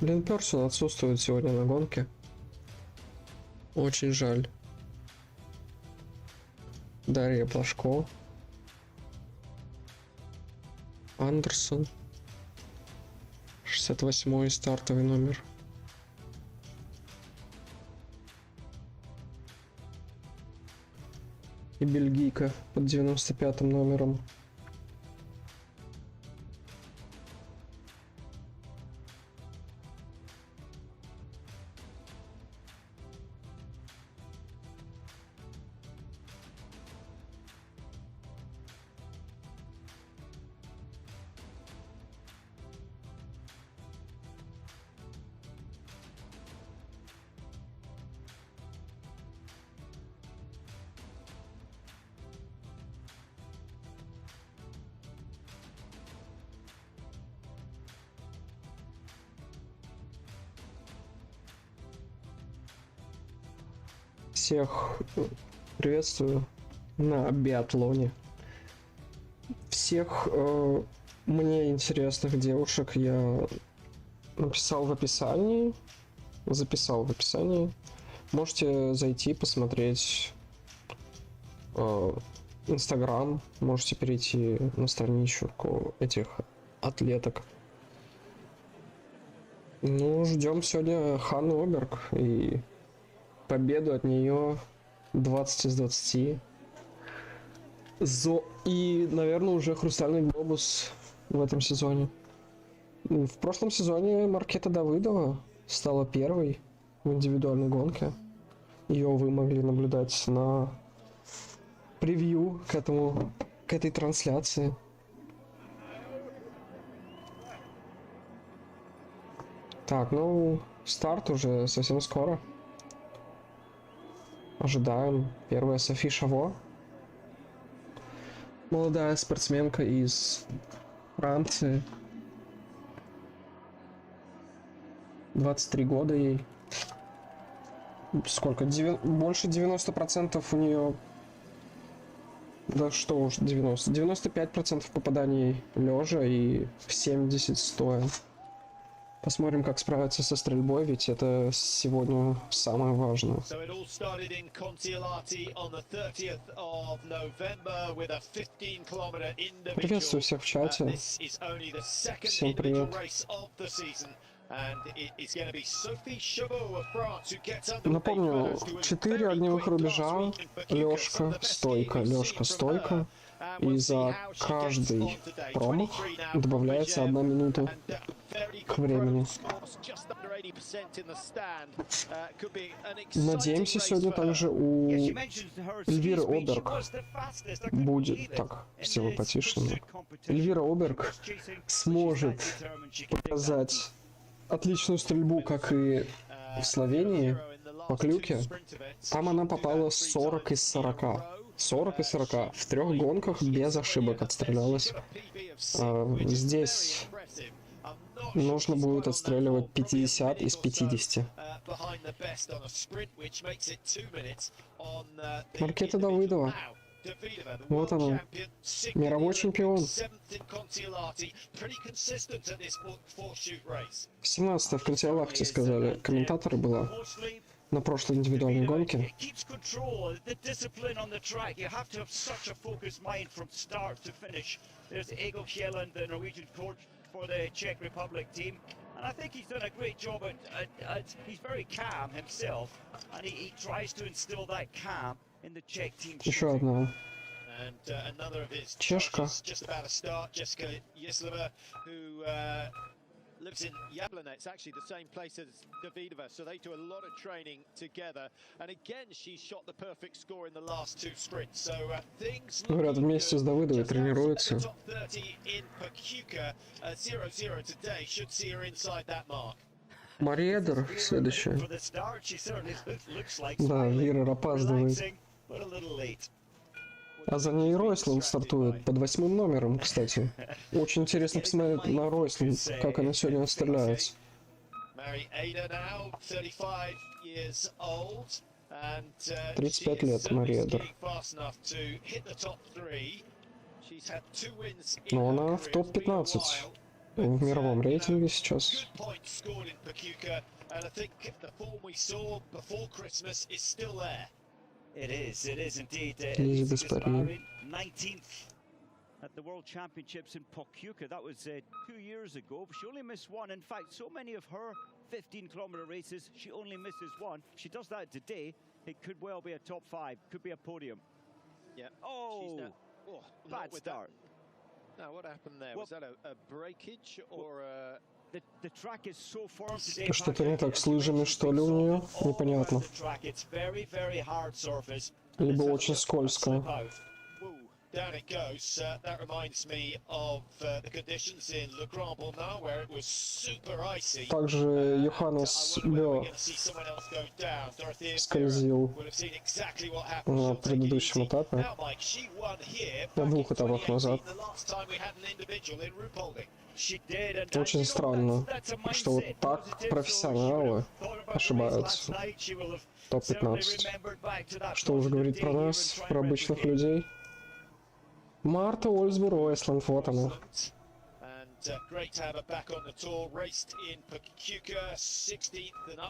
Блин, Персон отсутствует сегодня на гонке. Очень жаль. Дарья Плашко. Андерсон. 68-й стартовый номер. И бельгийка под 95-м номером. Всех приветствую на биатлоне. Всех мне интересных девушек я написал в описании, записал в описании. Можете зайти посмотреть Инстаграм, можете перейти на страничку этих атлеток. Ну, ждем сегодня Ханны Оберг и победу от нее 20 из 20. И, наверное, уже хрустальный глобус в этом сезоне. В прошлом сезоне Маркета Давыдова стала первой в индивидуальной гонке. Ее вы могли наблюдать на превью к этой трансляции. Так, ну, старт уже совсем скоро. Ожидаем. Первая Софи Шаво. Молодая спортсменка из Франции. 23 года ей. Сколько? Больше 90% у нее... Да что уж 90. 95% попаданий лежа и 70 стоя. Посмотрим, как справиться со стрельбой, ведь это сегодня самое важное. Приветствую всех в чате. Всем привет. Напомню, 4 огневых рубежа, лёжка, стойка, лёжка, стойка. И за каждый промах добавляется 1 минута к времени. Надеемся, сегодня также у Эльвиры Оберг будет... Так, все потише. Эльвира Оберг сможет показать отличную стрельбу, как и в Словении, по клюке. Там она попала 40 из 40. 40 из 40. В 3 гонках без ошибок отстрелялась. Здесь нужно будет отстреливать 50 из 50. Маркета Давыдова. Вот она. Мировой чемпион. 17-я в Контиолахте, сказали комментаторы, была на прошлой индивидуальной гонке. And I think he's done a great job he's very calm himself, and he tries to instill that calm in the Czech team. Еще одна. Чешка. Lives in Jablonec. It's actually the same place as Davydova, so they do a lot of training together. And again, she shot the perfect score in the last 2 sprints. So things. Говорят, вместе с Давыдовой тренируются. Мариэдер следующая. Да, Вирер опаздывает. А за ней Ройсланд стартует под 8-м номером, кстати. Очень интересно посмотреть на Ройсланд, как она сегодня отстреляется. 35 лет Мариэдер. Но она в топ-15. в мировом рейтинге сейчас. Лизи без пари. 19th at the World Championships in Pokljuka. That was 2 years ago. She only missed one. In fact, so many of her 15-kilometer races, she only misses one. If she does that today, it could well be a top 5, could be a podium. Yeah. Oh, bad start. Now, what happened there? Was that a breakage or a... The track is so formed today. Что-то не так с лыжами, что ли, у нее? Непонятно. Либо очень скользко. Down it goes. That reminds me of the conditions in Le Grand Bonnat, where it was super icy. Также Йоханнес Бё скользил на предыдущем этапе, на 2 этапах назад. Очень странно, что вот так профессионалы ошибаются. Топ-15. Что уже говорить про нас, про обычных людей? Марта Ольсбу Ройсланд, вот она.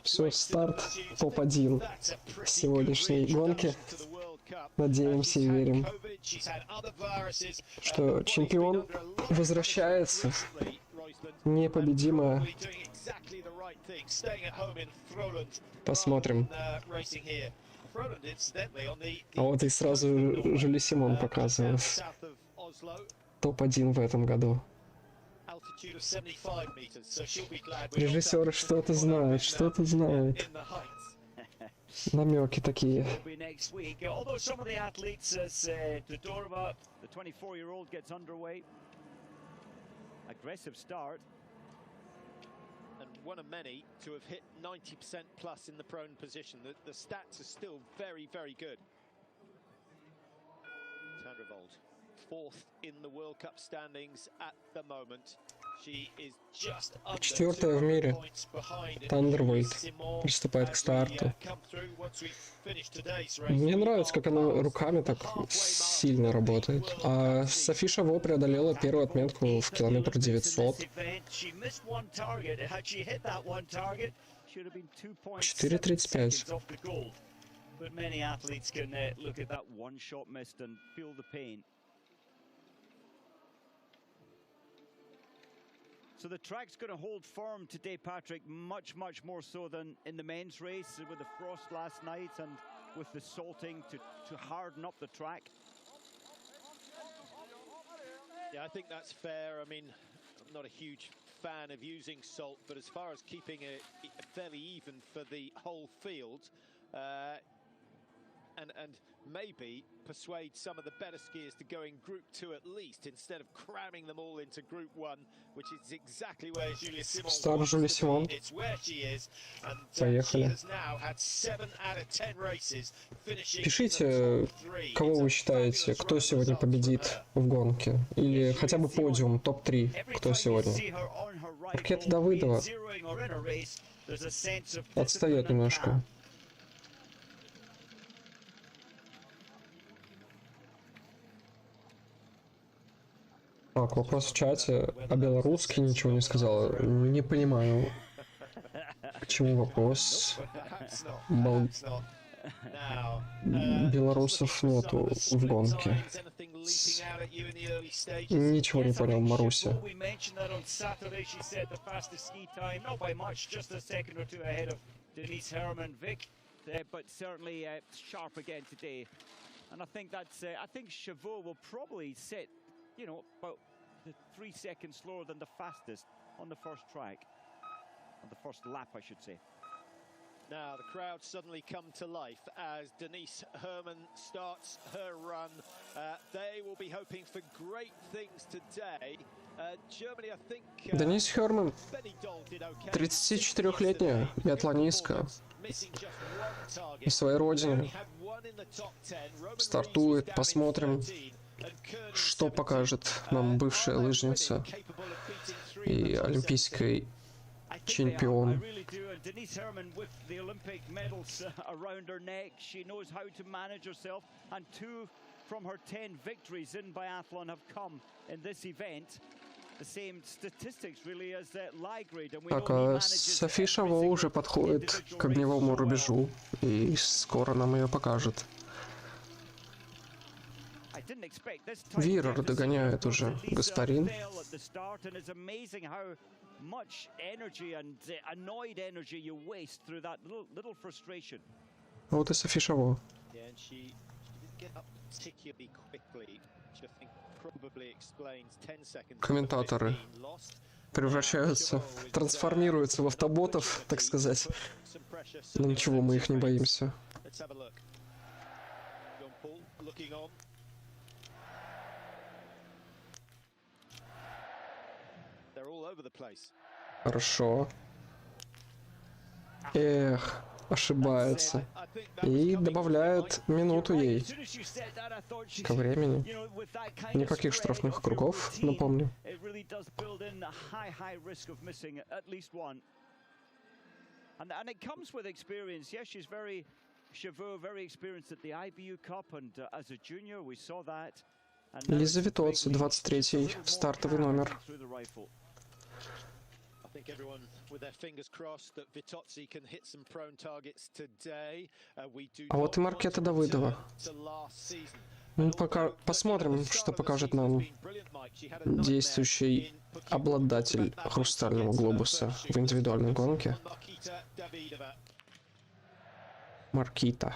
Все, старт топ-1 сегодняшней гонки. Надеемся и верим, что чемпион возвращается, непобедимая. Посмотрим. А вот и сразу Жюли Симон показывает. Топ-1 в этом году. Режиссер что-то знает, что-то знает. Намеки такие. One of many to have hit 90% plus in the prone position. The stats are still very, very good. Tandravold, 4th in the World Cup standings at the moment. She is just under 4-я в мире. Тандрвольд приступает к старту. Мне нравится, как она руками так сильно работает. А Софи Шаво преодолела первую отметку в километр 900. 4:35. So the track's going to hold firm today, Patrick, much more so than in the men's race with the frost last night and with the salting to harden up the track. Yeah, I think that's fair. I mean, I'm not a huge fan of using salt, but as far as keeping it fairly even for the whole field, and maybe persuade some of the better skiers to go in Group 2 at least, instead of cramming them all into Group 1, which is exactly where Julia Simon wants. It's where she is, and she has now had 7 out of 10 races finishing. Пишите, кого вы считаете, кто сегодня победит в гонке, или хотя бы подиум, топ-3, кто сегодня. Ракета Давыдова отстает немножко. Так, вопрос в чате. А белорусский ничего не сказал. Не понимаю, к чему вопрос. Белорусов нету в гонке. Ничего не понял, Маруся. You know, about 3 seconds slower than the fastest on the first track, on the first lap, I should say. Now the crowd suddenly come to life as Denise Herrmann starts her run. They will be hoping for great things today. Germany, I think. Денис Херманн, 34-летняя биатлонистка на своей родине, стартует. Посмотрим, что покажет нам бывшая лыжница и олимпийский чемпион. Denise Herrmann with the Olympic medals around her neck. She knows how to manage herself, and 2 from her 10 victories in biathlon have come in this event. Так, а Софи Шаво уже подходит к огневому рубежу, и скоро нам ее покажет. Вирер догоняет уже Гаспарин. Вот и Софи Шаво. Комментаторы превращаются, трансформируются в автоботов, так сказать. Но ничего, мы их не боимся. Хорошо. Эх, ошибается. И добавляют минуту ей ко времени. Никаких штрафных кругов, напомню. Лиза Витоцци, 23-й, стартовый номер. I think everyone with their fingers crossed that Vitoццi can hit some prone targets today. We do. А вот и Маркета Давыдова. Ну, пока посмотрим, что покажет нам действующий обладатель хрустального глобуса в индивидуальной гонке. Маркита.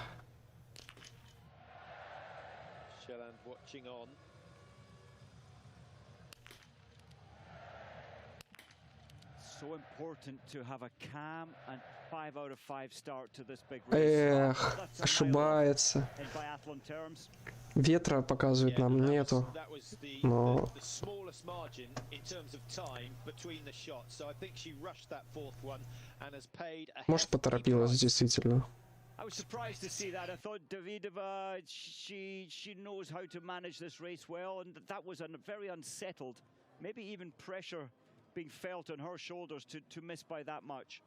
Эх, ошибается. Ветра показывает нам нету, но может поторопилась действительно. I was surprised to see that. I thought Давыдова, she knows how to manage this race well, and that was a very unsettled, maybe even pressure being felt on her shoulders to miss by that much.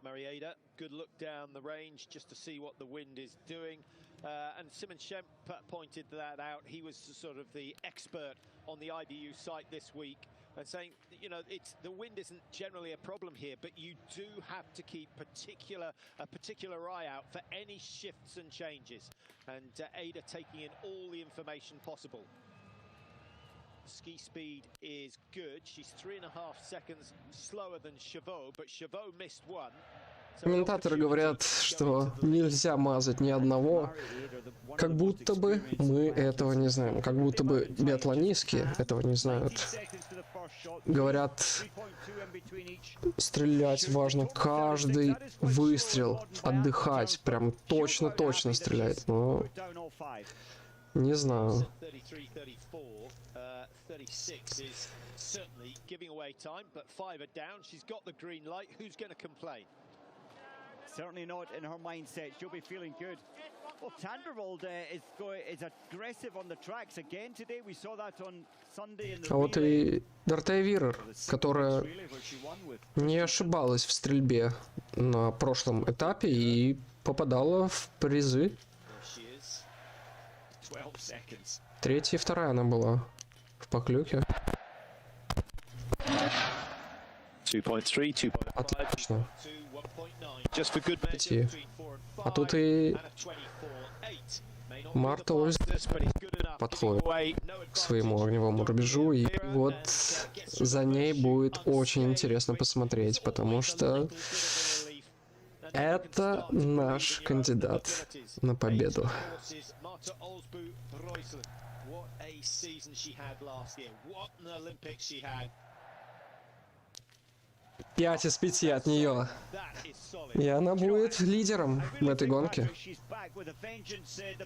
Marieda, good look down the range just to see what the wind is doing. And Simon pointed that out. He was sort of the expert on the IBU site this week and saying, you know, the wind isn't generally a problem here, but you do have to keep a particular eye out for any shifts and changes. And Ada taking in all the information possible. Ski speed is good. She's 3.5 seconds slower than Chavo, but Chavo missed one. Комментаторы говорят, что нельзя мазать ни одного, как будто бы мы этого не знаем, как будто бы биатлонистки этого не знают. Говорят, стрелять важно каждый выстрел, отдыхать, прям точно стрелять, но не знаю. 36 is certainly giving away time, but 5 are down. She's got the green light. Who's going to complain? Certainly not in her mindset. She'll be feeling good. Well, Tandravold is aggressive on the tracks again today. We saw that on Sunday in the А вот и Вирер, которая не ошибалась в стрельбе на прошлом этапе и попадала в призы. 3-я и 2-я она была в поклюке. 2.3, 2.5. Отлично. 5. А тут и Марта подходит к своему огневому рубежу, и вот за ней будет очень интересно посмотреть, потому что это наш кандидат на победу. 5 из 5 от нее. И она будет лидером в этой гонке.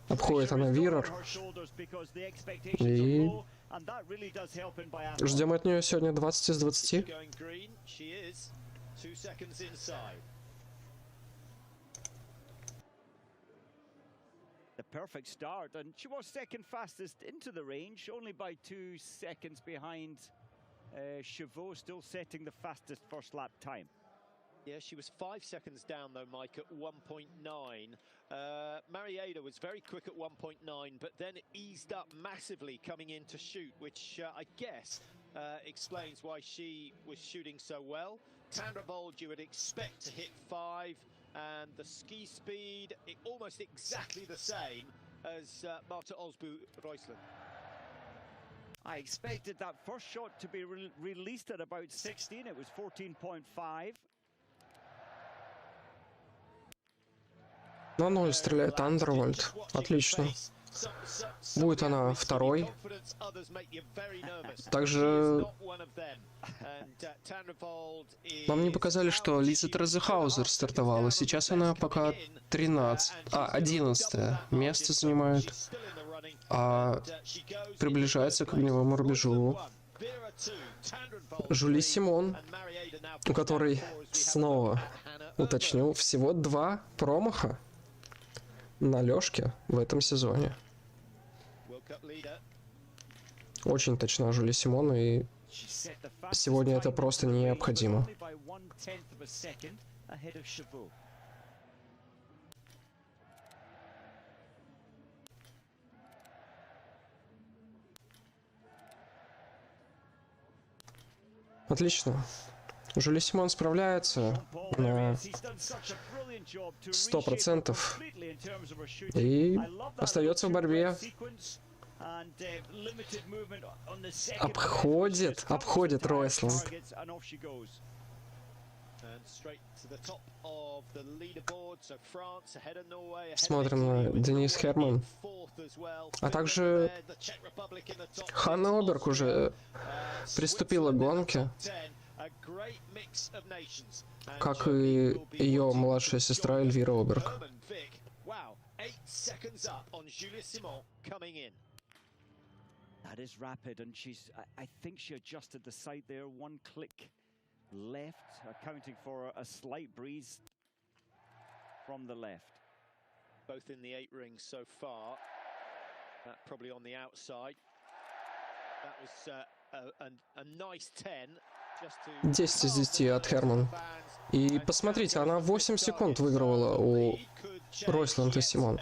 Обходит она Вирер. И ждем от нее сегодня 20 из 20. The perfect start, and she was second fastest into the range, only by 2 seconds behind Chavo, still setting the fastest first lap time. Yeah, she was 5 seconds down though, Mike, at 1.9. Marieda was very quick at 1.9, but then eased up massively coming in to shoot, which I guess explains why she was shooting so well. Tandravold you would expect to hit 5, and the ski speed almost exactly the same as Marta Osbu Rojsland. I expected that first shot to be released at about 16. It was 14.5. На 0 стреляет Тандрвольд. Отлично. Будет она второй. Также нам не показали, что Лиза Хаузер стартовала. Сейчас она пока 11 место занимает, а приближается к огневому рубежу Симон, у которой, снова уточню, всего 2 промаха на Лёшке в этом сезоне. Очень точна Симон, и сегодня это просто необходимо. Отлично. Симон справляется на 100% и остается в борьбе. Обходит Ройсланд. Смотрим на Херманн. А также Ханны Оберг уже приступила к гонке, как и ее младшая сестра Эльвиры Оберг. That is rapid, and I think she adjusted the sight there, 1 click left, accounting for a slight breeze from the left. Both in the 8 rings so far. That probably on the outside. That was a nice 10. 10 из 10 от Херманн. И посмотрите, она 8 секунд выигрывала у Ройсланд и Симон.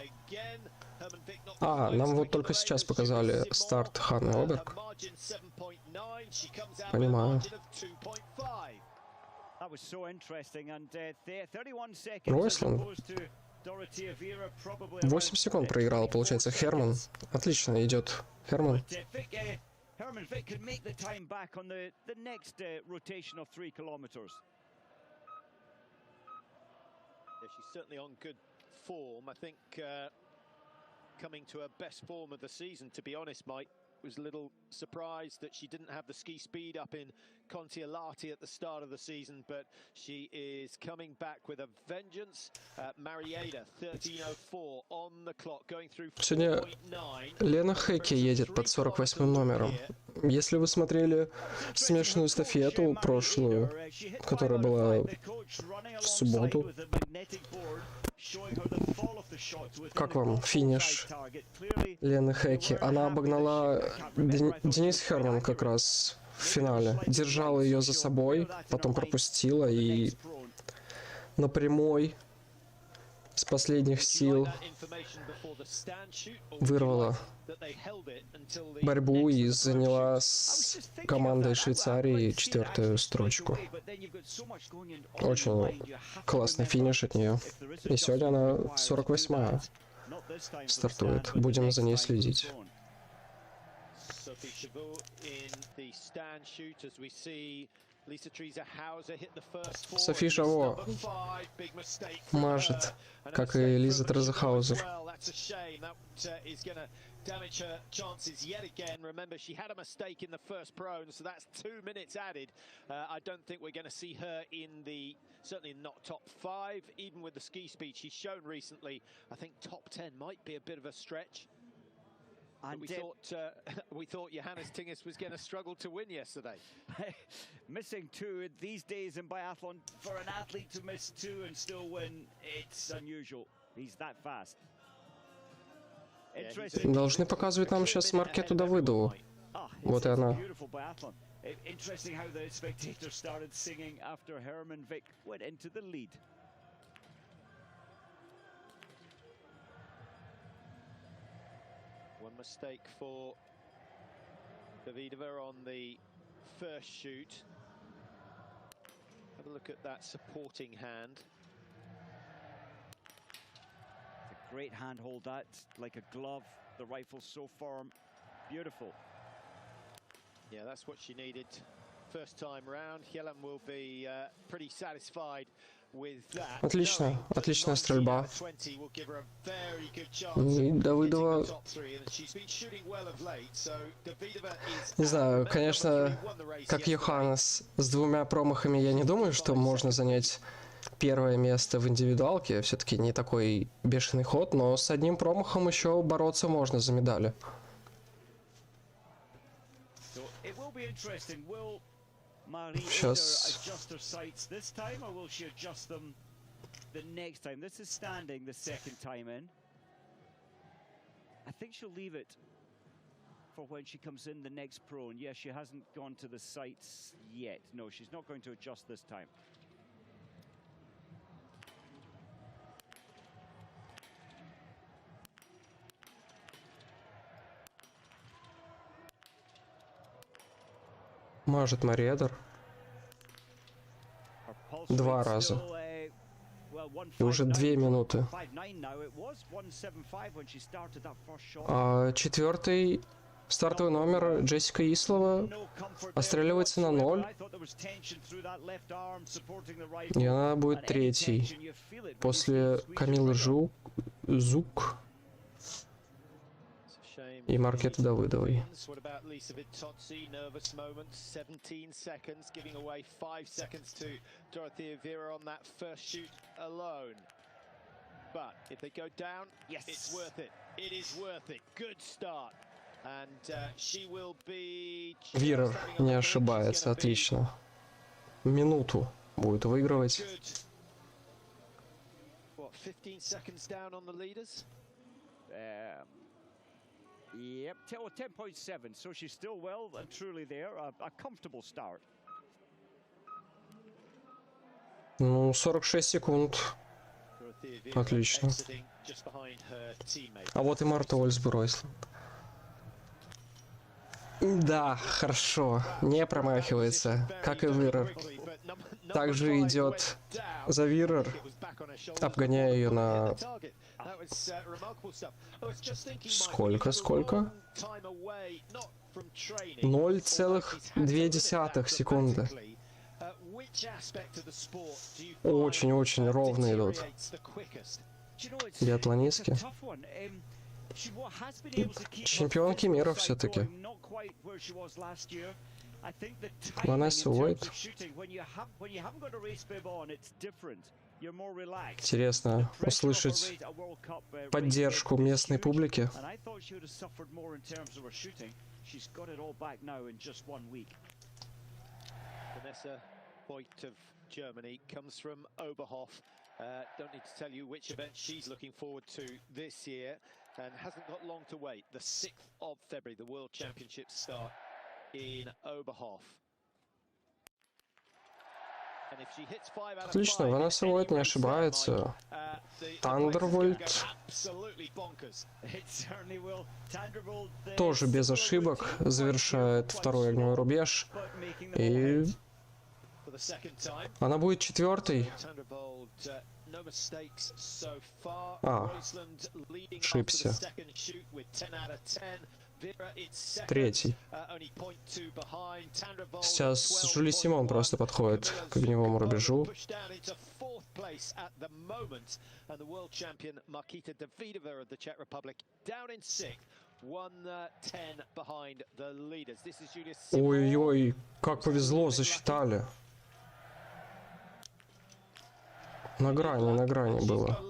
Нам вот только сейчас показали старт Ханны Оберг. Понимаю. Ройсланд 8 секунд проиграл, получается, Херманн. Отлично идет Херманн. Hermann Vick could make the time back on the next rotation of 3 kilometers. Yeah, she's certainly on good form. I think coming to her best form of the season, to be honest, Mike, was a little surprised that she didn't have the ski speed up in Kontiolahti at the start of the season, but she is coming back with a vengeance. Marietta, 13:04 on the clock, going through 4.9. Лена Хэкки едет под 48 номером. Если вы смотрели смешанную эстафету прошлую, которая была в субботу, как вам финиш Лены Хэкки? Она обогнала Херманн как раз в финале. Держала ее за собой, потом пропустила и на прямой с последних сил вырвала борьбу и заняла с командой Швейцарии 4-ю строчку. Очень классный финиш от нее. И сегодня она 48-я стартует. Будем за ней следить. Софи Шаво мажет, как и Лиза Хаузер. Damage her chances yet again. Remember, she had a mistake in the first prone, so that's 2 minutes added. I don't think we're going to see her in the, certainly not top 5, even with the ski speed she's shown recently. I think top 10 might be a bit of a stretch. But we thought Johannes Tingis was going to struggle to win yesterday. Missing 2 these days in biathlon, for an athlete to miss 2 and still win, it's unusual. He's that fast. Должны показывать нам сейчас Маркету Давыдову. Вот и она. Interesting how the spectators started singing after Hermann Vick went into the lead. One mistake for Davıdova on the first shoot. Have a look at that supporting hand. It's a great handhold, that like a glove. The rifle so firm, beautiful. Yeah, that's what she needed first time round. Helen will be pretty satisfied with that. Отлично, отличная стрельба. И Давыдова... Не знаю, конечно, как Йоханнес с 2 промахами, я не думаю, что можно занять первое место в индивидуалке. Все-таки не такой бешеный ход, но с 1 промахом еще бороться можно за медали. Сейчас. The next time, this is standing the second time in. I think she'll leave it for when she comes in the next prone. Yes, she hasn't gone to the sights yet. No, she's not going to adjust this time. Может, Мариэдер. 2 раза. И уже 2 минуты. А 4-й стартовый номер Джессика Ислова отстреливается на 0. И она будет 3-й. После Камилы Зук и Маркеты Давыдовой. Вирер не ошибается, отлично. Минуту будет выигрывать. Yep, 10.7, so she's still well and truly there. A comfortable start. Ну, 46 секунд. Отлично. А вот и Марта Ольсбу Ройсланд. Да, хорошо. Не промахивается, как и Вирер. Также идет за Вирер, обгоняя ее на... Сколько? 0,2 секунды. Очень-очень ровно идут биатлонистки. Чемпионки мира все-таки. Ванесса Уайт. Интересно услышать поддержку местной публики. Don't need to tell you which event she's looking forward to this year, and hasn't got long to wait. The 6th of February, the World Championships start in Oberhof. Отлично, Ванесса Уайт не ошибается. Тандрвольд тоже без ошибок завершает 2-й огневой рубеж. И она будет 4-й. Ошибся. 3-й. Сейчас Жюли Симон просто подходит к огневому рубежу. Ой-ой, как повезло, засчитали. На грани было.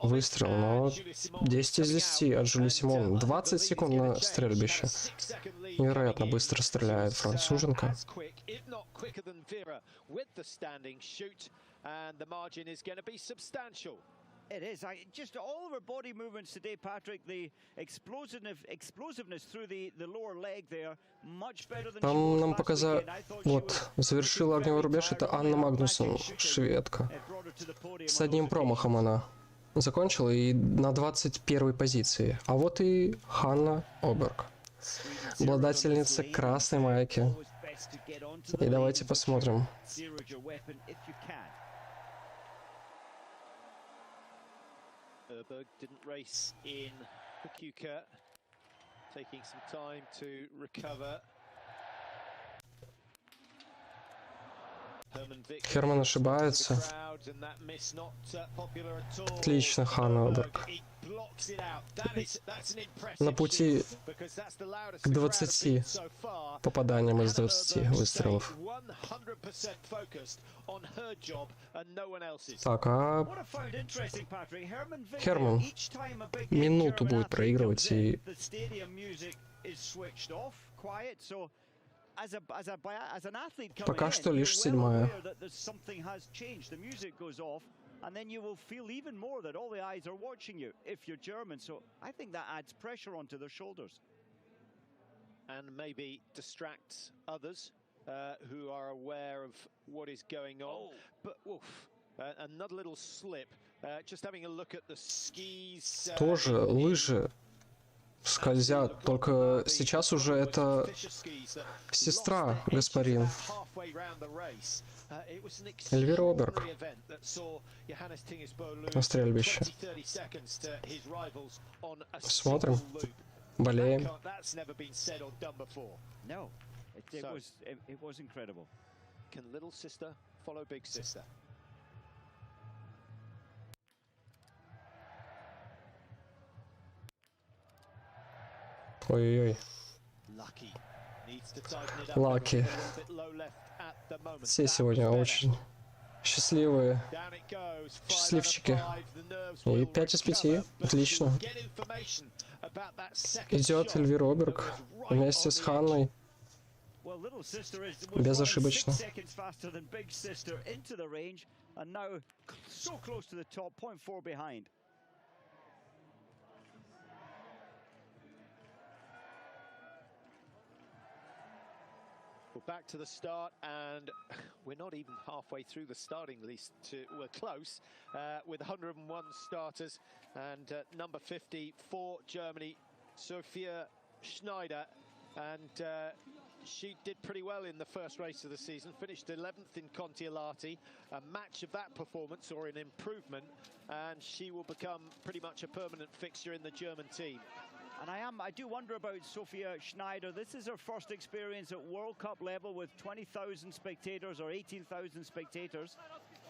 Выстрел, но 10 из 10 от Жюли Симон. 20 секунд на стрельбище. Невероятно быстро стреляет француженка. It is. Just all of her body movements today, Patrick. The explosiveness through the lower leg there, much better than she Там was нам last показали, weekend. I thought she вот, завершила огневой рубеж, это Анна Магнусон, шведка. С 1 промахом она закончила и на 21-й позиции. А вот и Ханна Оберг, обладательница красной майки. И давайте посмотрим. Obерg didn't race in Pachuca, taking some time to recover. Херманн ошибается. Отлично, Ханны Оберг. На пути к 20 попаданиям из 20 выстрелов. Так, а Херманн минуту будет проигрывать и... Пока что лишь 7-я. And then you will feel even more that all the eyes are watching you if you're German. So I think that adds pressure onto their shoulders. And maybe distracts others who are aware of what is going on. But another little slip. Just having a look at the skis. Тоже лыжи скользят, только сейчас уже это сестра Гаспарин. Эльвиры Оберг на стрельбище. Смотрим, болеем. Ой-ой-ой. Лаки. Все сегодня очень счастливые. Счастливчики. И 5 из 5. Отлично. Идет Эльвира Оберг вместе с Ханной. Безошибочно. We're back to the start, and we're not even halfway through the starting list. We're close with 101 starters, and number 50 for Germany, Sophie Schneider, and she did pretty well in the first race of the season. Finished 11th in Kontiolahti, a match of that performance or an improvement, and she will become pretty much a permanent fixture in the German team. And I do wonder about Sophie Schneider. This is her first experience at World Cup level with 20,000 spectators or 18,000 spectators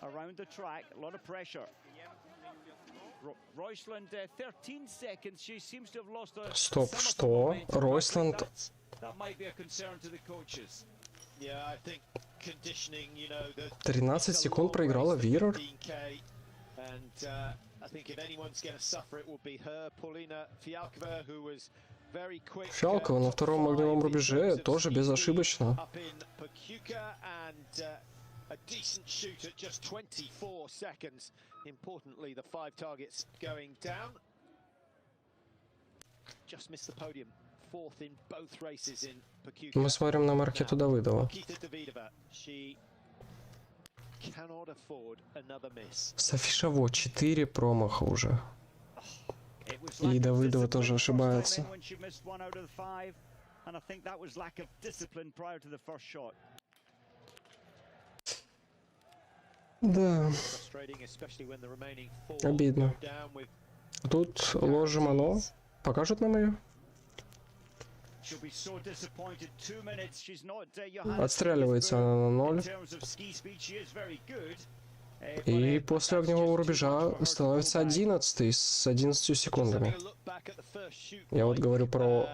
around the track. A lot of pressure. Rойсланд, 13 seconds. She seems to have lost a... Стоп, что? Ройсланд... That might be a concern to the coaches. Yeah, I think conditioning, you know, 13 секунд проиграла Вирер. And I think if anyone's going to suffer, it will be her. Paulina Фиалковой, who was very quick. Фиалкова на втором огневом рубеже тоже безошибочно. Up in Pachuca and a decent shoot at just 24 seconds. Importantly, the 5 targets going down. Just missed the podium. Fourth in both races in Pachuca. Мы смотрим на Маркету Давыдова. Софи Шаво 4 промаха уже. И Давыдова тоже ошибается. Да. Обидно. Тут ложим оно. Покажут нам ее? Отстреливается она на 0. И после огневого рубежа становится 11 с 11 секундами. Я вот говорю про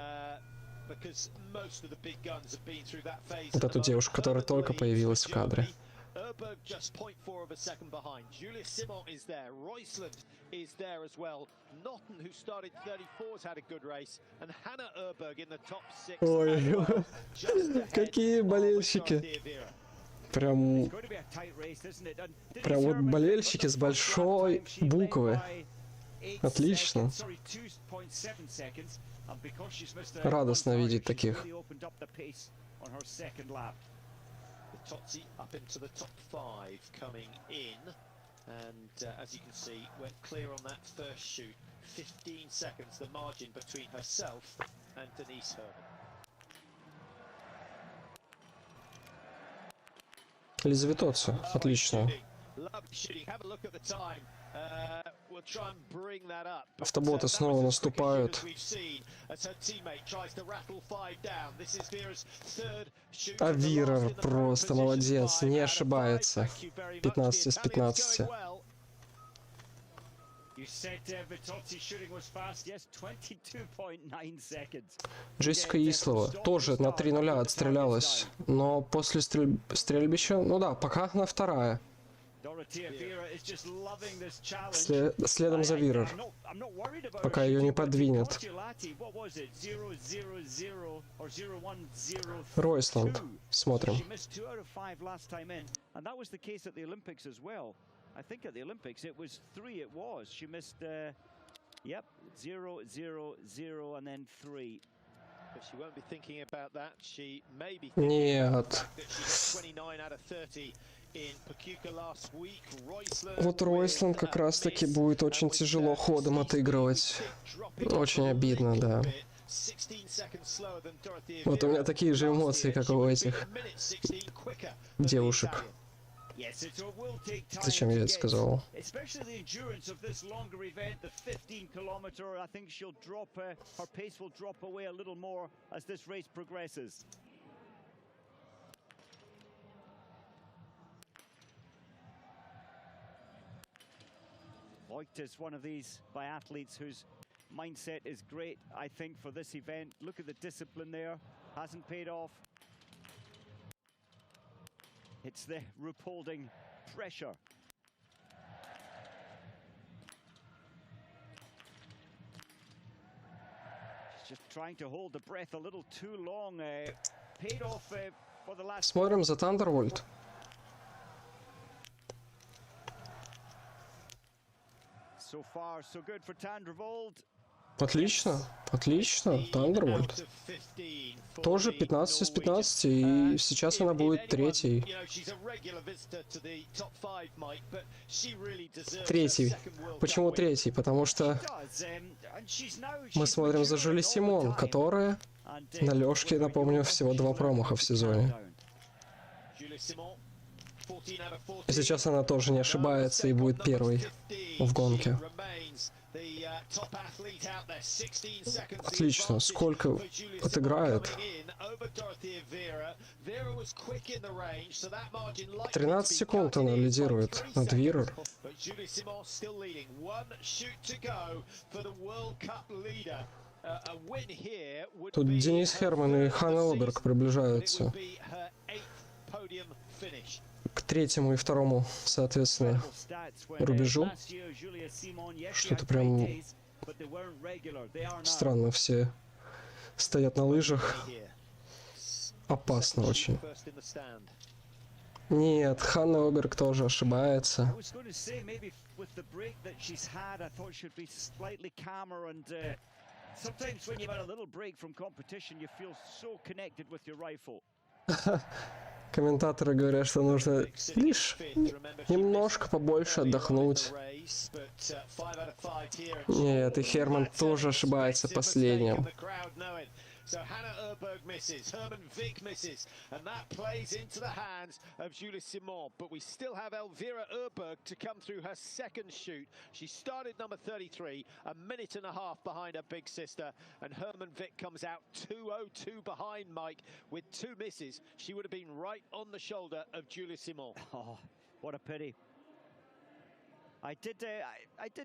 вот эту девушку, которая только появилась в кадре. Obерg just 0.4 of a second behind. Simon is there. Rojsland is there as well. Notten, who started 34, has had a good race. And Hannah Obерg in the top 6. Ой, какие болельщики. Прям вот болельщики с большой буквы. Отлично. Радостно видеть таких. Vitоцци up into the top 5 coming in, and as you can see, went clear on that first shoot. 15 seconds the margin between herself and Denise Herrmann. Или за Витоцци. Отлично. Автоботы снова наступают. А Вирер просто молодец, не ошибается. 15 из 15. Джессика Ислова тоже на 3:0 отстрелялась, но после стрельбища, ну да, пока она вторая. Следом за Вирер, пока ее не подвинет. Ройсланд, смотрим. I think at the Olympics it was 3. It was. She missed, yep, 0, 0, 0, and then 3. But she won't be thinking about that. She may be thinking about the fact that she was 29 out of 30 in Pocuca last week. Вот Ройсланд как раз таки будет очень тяжело ходом отыгрывать. Очень обидно, да. Вот у меня такие же эмоции, как у этих девушек. Зачем я это сказал? Voigt is one of these biathletes whose mindset is great, I think, for this event. Look at the discipline there. Hasn't paid off. It's the Ruhpolding pressure. She's just trying to hold the breath a little too long. Paid off for the last. Смотрим за Тандрвольд. So far, so good for Tandravold. Отлично, отлично, Тандрвольд. Тоже 15 из 15, и сейчас она будет третьей. Третий. Почему третий? Потому что мы смотрим за Симон, которая на Лёшке, напомню, всего 2 промаха в сезоне. И сейчас она тоже не ошибается и будет первой в гонке. Отлично, сколько отыграет? 13 секунд она лидирует над Вирер. Тут Денис Херманн и Ханны Оберг приближаются к 3-му и 2-му, соответственно, рубежу. Что-то прям странно, все стоят на лыжах. Опасно очень. Нет, Ханны Оберг тоже ошибается. Комментаторы говорят, что нужно лишь немножко побольше отдохнуть. Нет, и Херманн тоже ошибается последним. So Hannah Obерg misses, Hermann Vick misses, and that plays into the hands of Simon. But we still have Elvira Obерg to come through her second shoot. She started number 33, 1.5 minutes behind her big sister, and Hermann Vick comes out 2:02 behind Mike with 2 misses. She would have been right on the shoulder of Simon. Oh, what a pity. I did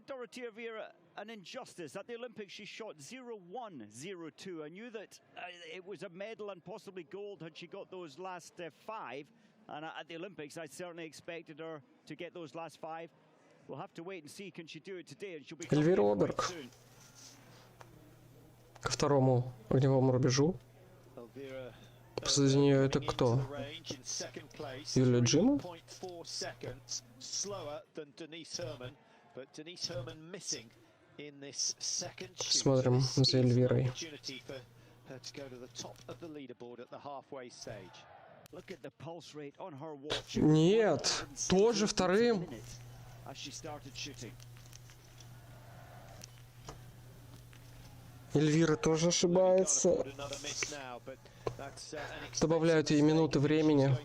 Dorothea Viera an injustice. At the Olympics, she shot 0.102. I knew that it was a medal and possibly gold had she got those last 5. And at the Olympics, I certainly expected her to get those last 5. We'll have to wait and see, can she do it today? And she'll be Эльвиры Оберг ко 2-му огневому рубежу. Позади нее это кто? Юлия Джима? Смотрим за Эльвирой. Нет, тоже вторым. Эльвира тоже ошибается. Добавляют ей минуты времени.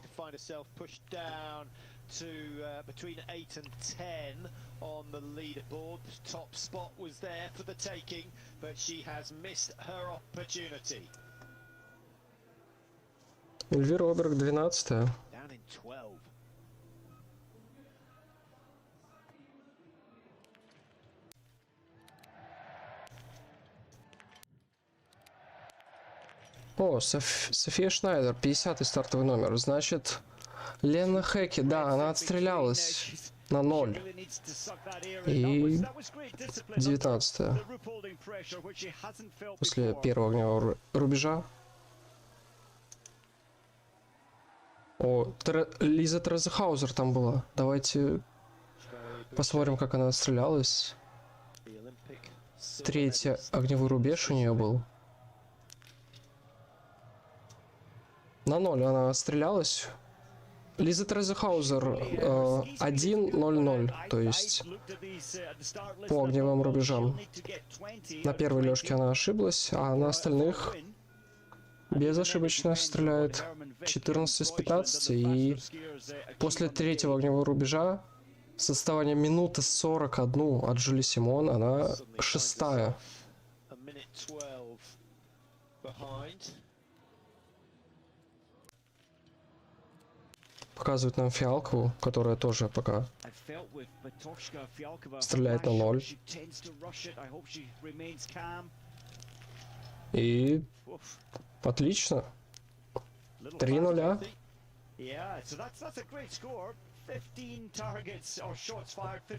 Эльвиры Оберг 12-я. О, София Шнайдер, 50-й стартовый номер. Значит, Лена Хэки, да, она отстрелялась на 0. И 19-я. После первого огневого рубежа. О, Лиза Хаузер там была. Давайте посмотрим, как она отстрелялась. 3-й огневой рубеж у нее был. На 0 она отстрелялась. Лиза Хаузер 1-0-0, то есть по огневым рубежам. На первой лёжке она ошиблась, а на остальных безошибочно стреляет 14 из 15. И после 3-го огневого рубежа с отставанием минуты 41 от Жюли Симон она 6-я. Показывают нам Фиалкову, которая тоже пока стреляет на 0. И отлично. 3-0.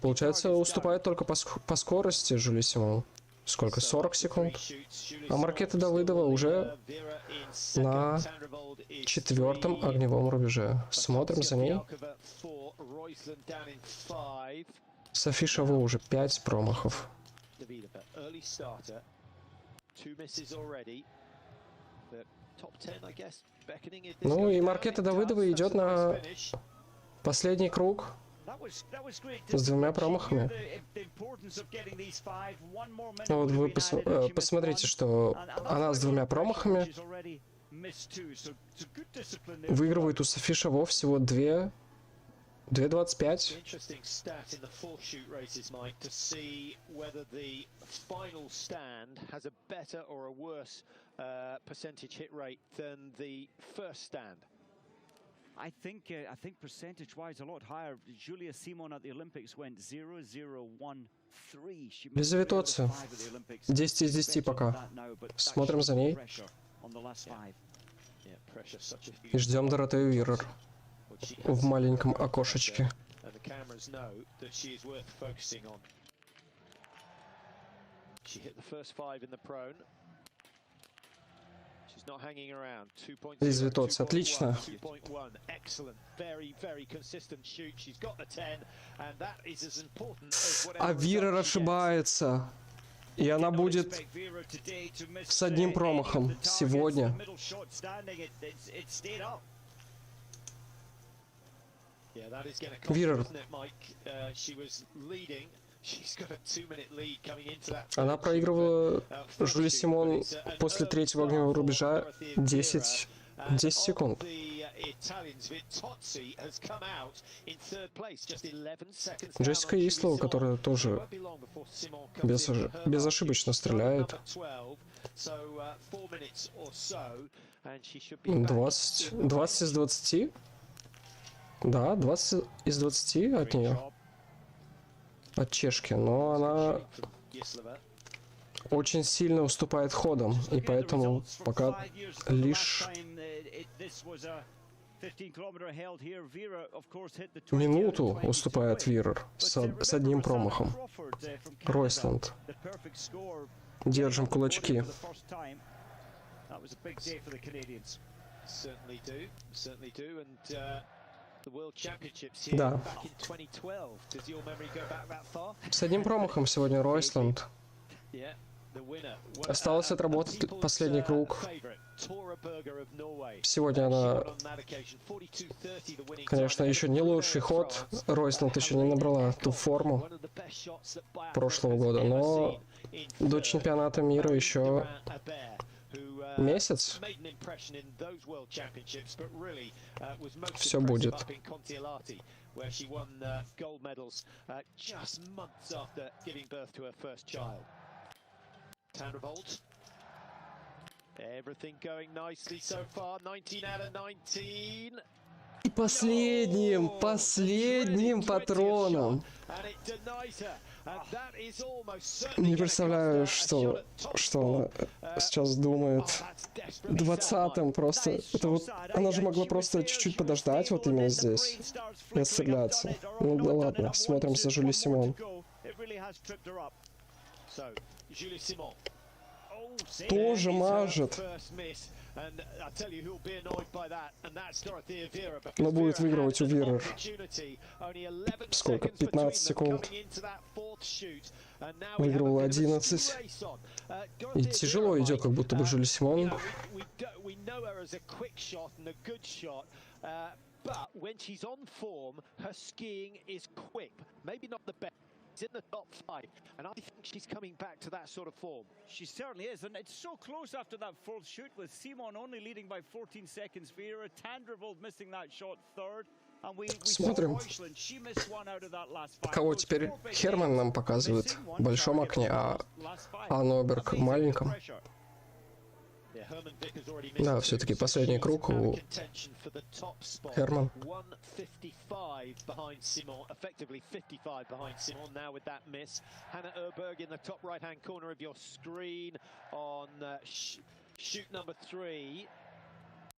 Получается, уступает только по скорости Жюли Симон. Сколько? 40 секунд. А Маркета Давыдова уже на 4-м огневом рубеже. Смотрим за ней. Софи Шаво уже 5 промахов. Ну и Маркета Давыдова идет на последний круг с 2 промахами. Вот вы посмотрите, что она с 2 промахами выигрывает у Софи Шаво всего 2.25. I think percentage-wise a lot higher. Julia Simon at the Olympics went 0.013. Лиза Витоцци 10 из 10 пока. Смотрим за ней. И ждем Доротею Вирер в маленьком окошечке. Лиза Витоцци, отлично. А Вирер ошибается. И она будет с 1 промахом сегодня. Вирер. Она проигрывала Жюли Симон после 3-го огневого рубежа 10 секунд. Джессика Ислова, которая тоже безошибочно стреляет. 20 из 20? Да, 20 из 20 от нее. От чешки, но она очень сильно уступает ходом, и поэтому пока лишь минуту уступает Вирер с 1 промахом. Ройсланд. Держим кулачки. Да. С 1 промахом сегодня Ройсланд. Осталось отработать последний круг. Сегодня она, конечно, еще не лучший ход. Ройсланд еще не набрала ту форму прошлого года, но до чемпионата мира еще месяц все будет. Where she won gold medals just months after giving birth to her first child. Tandravold. Everything going nicely so far. 19 out of 19. И последним патроном. Не представляю, что он сейчас думает. 20-м просто. Это вот, она же могла просто чуть-чуть подождать вот именно здесь и отстреляться. Ну да ладно, смотрим за Жюли Симон. Тоже мажет. Но будет выигрывать у Вирер. Сколько? 15 секунд. Выигрывал 11. И тяжело идет, как будто бы Жюли Симон. In the top 5, and I think she's coming back to that sort of form. She certainly is, and it's so close after that fourth shoot with Simon only leading by 14 seconds. Vieira, Tandravold missing that shot third, and we saw Rойсланд. She missed one out of that last five. Кого теперь Херманн нам показывает в большом окне, а Ханны Оберг в маленьком. Да, все-таки последний круг у Херманн. 155 behind Simon, effectively 55 behind Simon now with that miss. Hannah Obерg in the top right-hand corner of your screen on shoot number 3.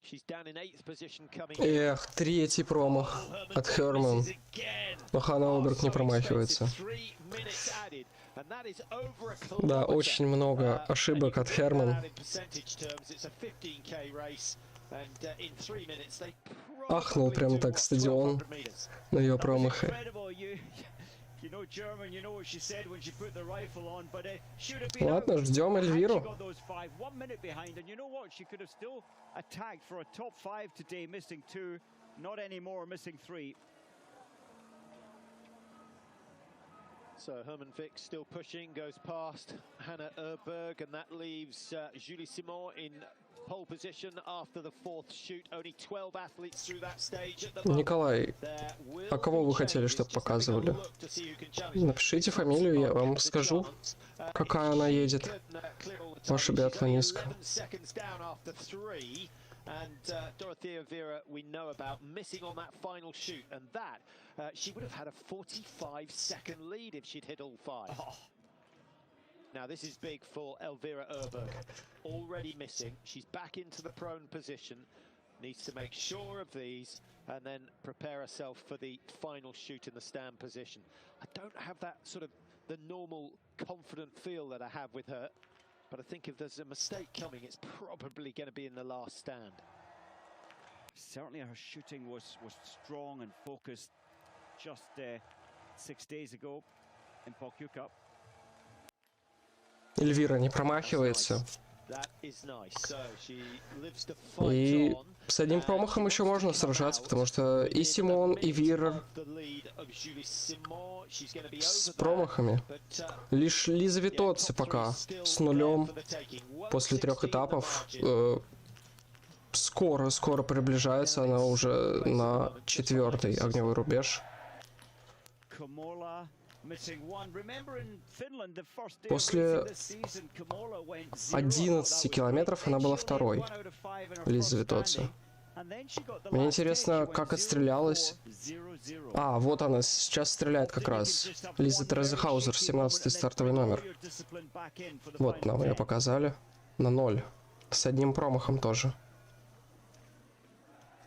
She's down in 8th position coming. Эх, третий промах от Херманн. Но Ханны Оберг не промахивается. Да, очень много ошибок от Херманн. Ахнул прямо так стадион на ее промахи. Ладно, ждем Эльвиру. So Hermann Vick still pushing, goes past Hannah Obерg, and that leaves Julie Simon in pole position after the fourth shoot. Only 12 athletes through that stage at the moment. Николай, а кого вы хотели, чтобы показывали? Напишите фамилию, я вам скажу, какая она едет. Ваша биатлонистка. And Dorothea Vieira, we know about missing on that final shoot, and that she would have had a 45-second lead if she'd hit all 5. Oh. Now this is big for Elvira Obерg. Already missing. She's back into the prone position. Needs to make sure of these and then prepare herself for the final shoot in the stand position. I don't have that sort of the normal confident feel that I have with her. But I think if there's a mistake coming, it's probably going to be in the last stand. Certainly her shooting was strong and focused just 6 days ago in Pokyuka. Эльвира не промахивается. И с одним промахом еще можно сражаться, потому что и Симон, и Вирер с промахами. Лишь Лиза Витоцци пока с нулем после 3 этапов. Скоро приближается, она уже на 4-й огневой рубеж. После 11 километров она была 2-й, Лиза Витоцци. Мне интересно, как отстрелялась. А, вот она сейчас стреляет как раз. Лиза Хаузер, 17-й стартовый номер. Вот нам ее показали. На 0. С одним промахом тоже.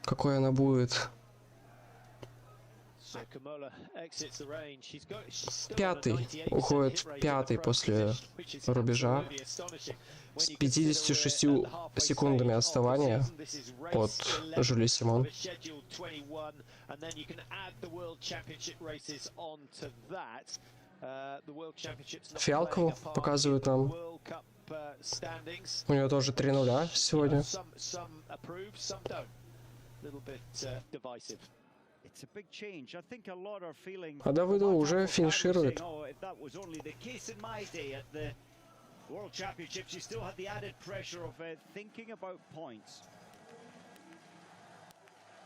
Какой она будет? 5-й. Уходит 5-й после рубежа. С 56 секундами отставания от Жюли Симон. Фиалкову показывают нам. У нее тоже 3-0 сегодня. А Давыдова уже финиширует. World Championship, she still had the added pressure of thinking about points.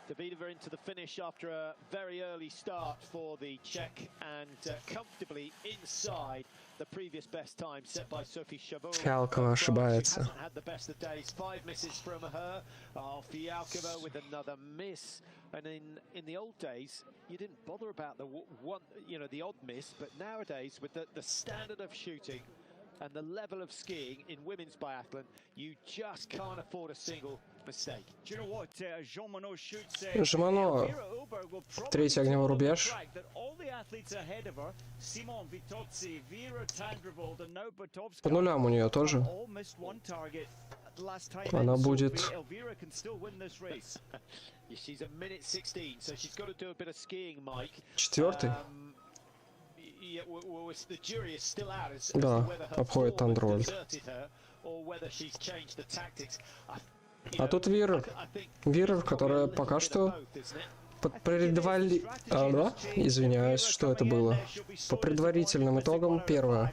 Davıdovой into the finish after a very early start for the Czech and comfortably inside the previous best time set by Sofi Шаво. Фиалкова ошибается. Hasn't had the best of days. 5 misses from her. Fialkovой with another miss. And in the old days, you didn't bother about the one, you know, the odd miss. But nowadays, with the standard of shooting and the level of skiing in women's biathlon, you just can't afford a single mistake. Do you know what? Jean Monod shoots. Жемано, третий огневой рубеж. All the athletes ahead of her, Simon, Витоцци, Вирер, Тандрвольд, and now Biatlon. По нулям у нее тоже. All missed one target last time. Она будет... Эльвира can still win this race. She's a minute 16, so she's got to do a bit of skiing, Mike. Четвертый. Yeah, well, the jury is still out as Да, to whether her обходит form has Тандрвольд. deserted her or whether she's changed the tactics. А тут Вирер. Вирер, которая пока что под извиняюсь, что это было. По предварительным итогам первая.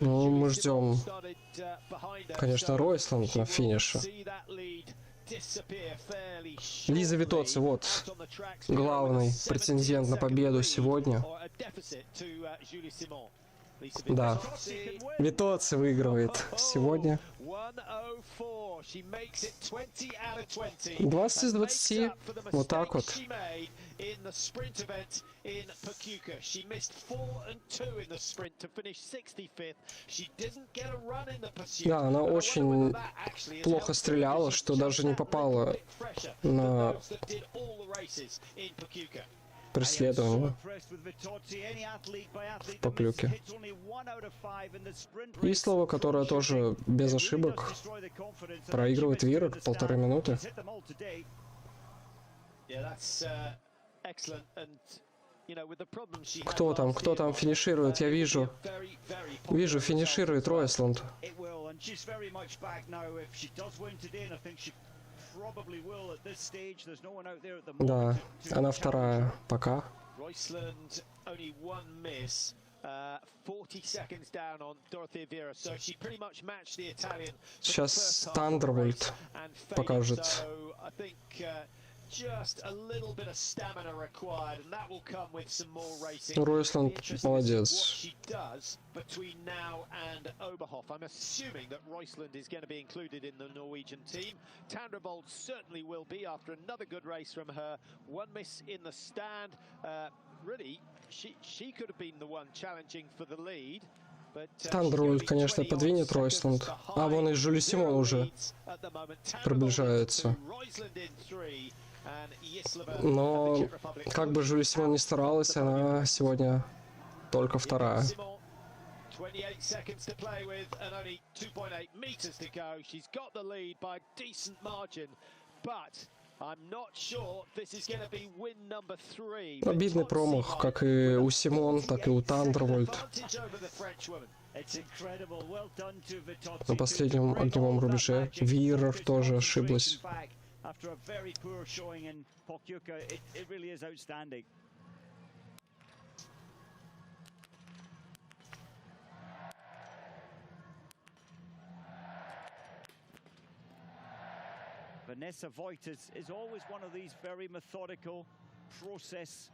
Ну, мы ждем, конечно, Ройсланд на финише. Лиза Витоцци, вот, главный претендент на победу сегодня. Да, Витоцци выигрывает сегодня. 20 из 20, вот так вот. Да, она очень плохо стреляла, что даже не попала на преследование по клюке. И слово, которое тоже без ошибок проигрывает Вирер 1,5 минуты. Кто там финиширует? Я вижу, финиширует Ройсланд. Да, она вторая пока. Сейчас Тандрвольд покажет. Ройсланд молодец. I'm assuming that Rojsland is going to be included in the Norwegian team. Tandravold certainly will be after another good race from her. One miss in the stand. Really, she could have been the one challenging for the lead. Тандрвольд, конечно, подвинет Ройсланд. А вон и Симон уже приближается. Но как бы Симон не старалась, она сегодня только вторая. 28 seconds to play with and only 2.8 meters to go. She's got the lead by a decent margin, but I'm not sure this is going to be win number 3. Обидный промах, как и у Симон, так и у Тандрвольд. На последнем огневом рубеже Вирер тоже ошиблась. Vanessa Voigt is always one of these very methodical process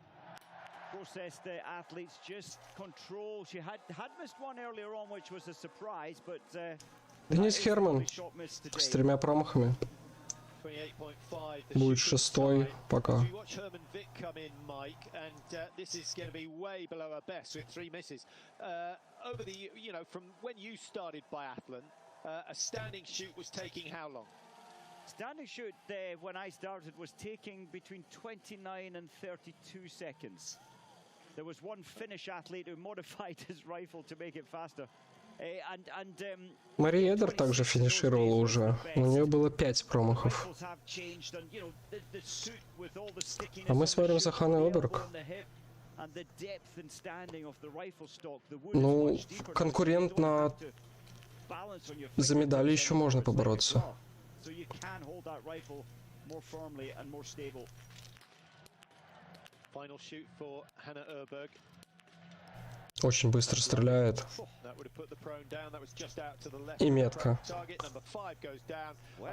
athletes, just control. She had missed one earlier on, which was a surprise, but Денис Херманн с 3 промахами. Будет 6-й пока. Standing shoot when I started was taking between 29 and 32 seconds. There was one Finnish athlete who modified his rifle to make it faster. Мария Эдер также финишировала уже. У нее было 5 промахов. А мы смотрим за Ханны Оберг. Ну, конкурент за медали еще можно побороться. Очень быстро стреляет. И метко.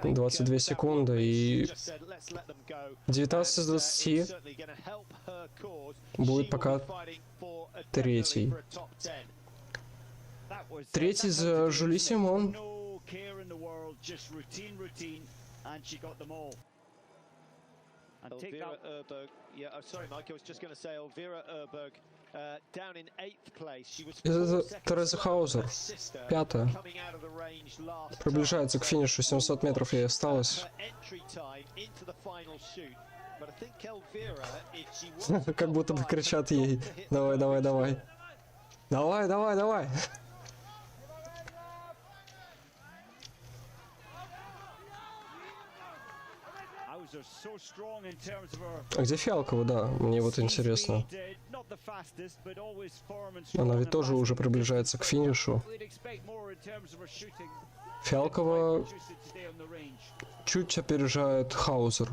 22 секунды и 19 из 20 будет пока третий. Третий за Жюли Симон. Эльвира Оберг. Yeah, I'm sorry, Mike. I was just going to say Эльвира Оберg down in 8th place. She was 4 seconds Хаузер. Пятая. Приближается к финишу. 700 метров ей осталось. Как будто бы кричат ей: давай, давай, давай. Давай, давай, давай. А где Фиалкова, да? Мне вот интересно. Она ведь тоже уже приближается к финишу. Фиалкова чуть опережает Хаузер.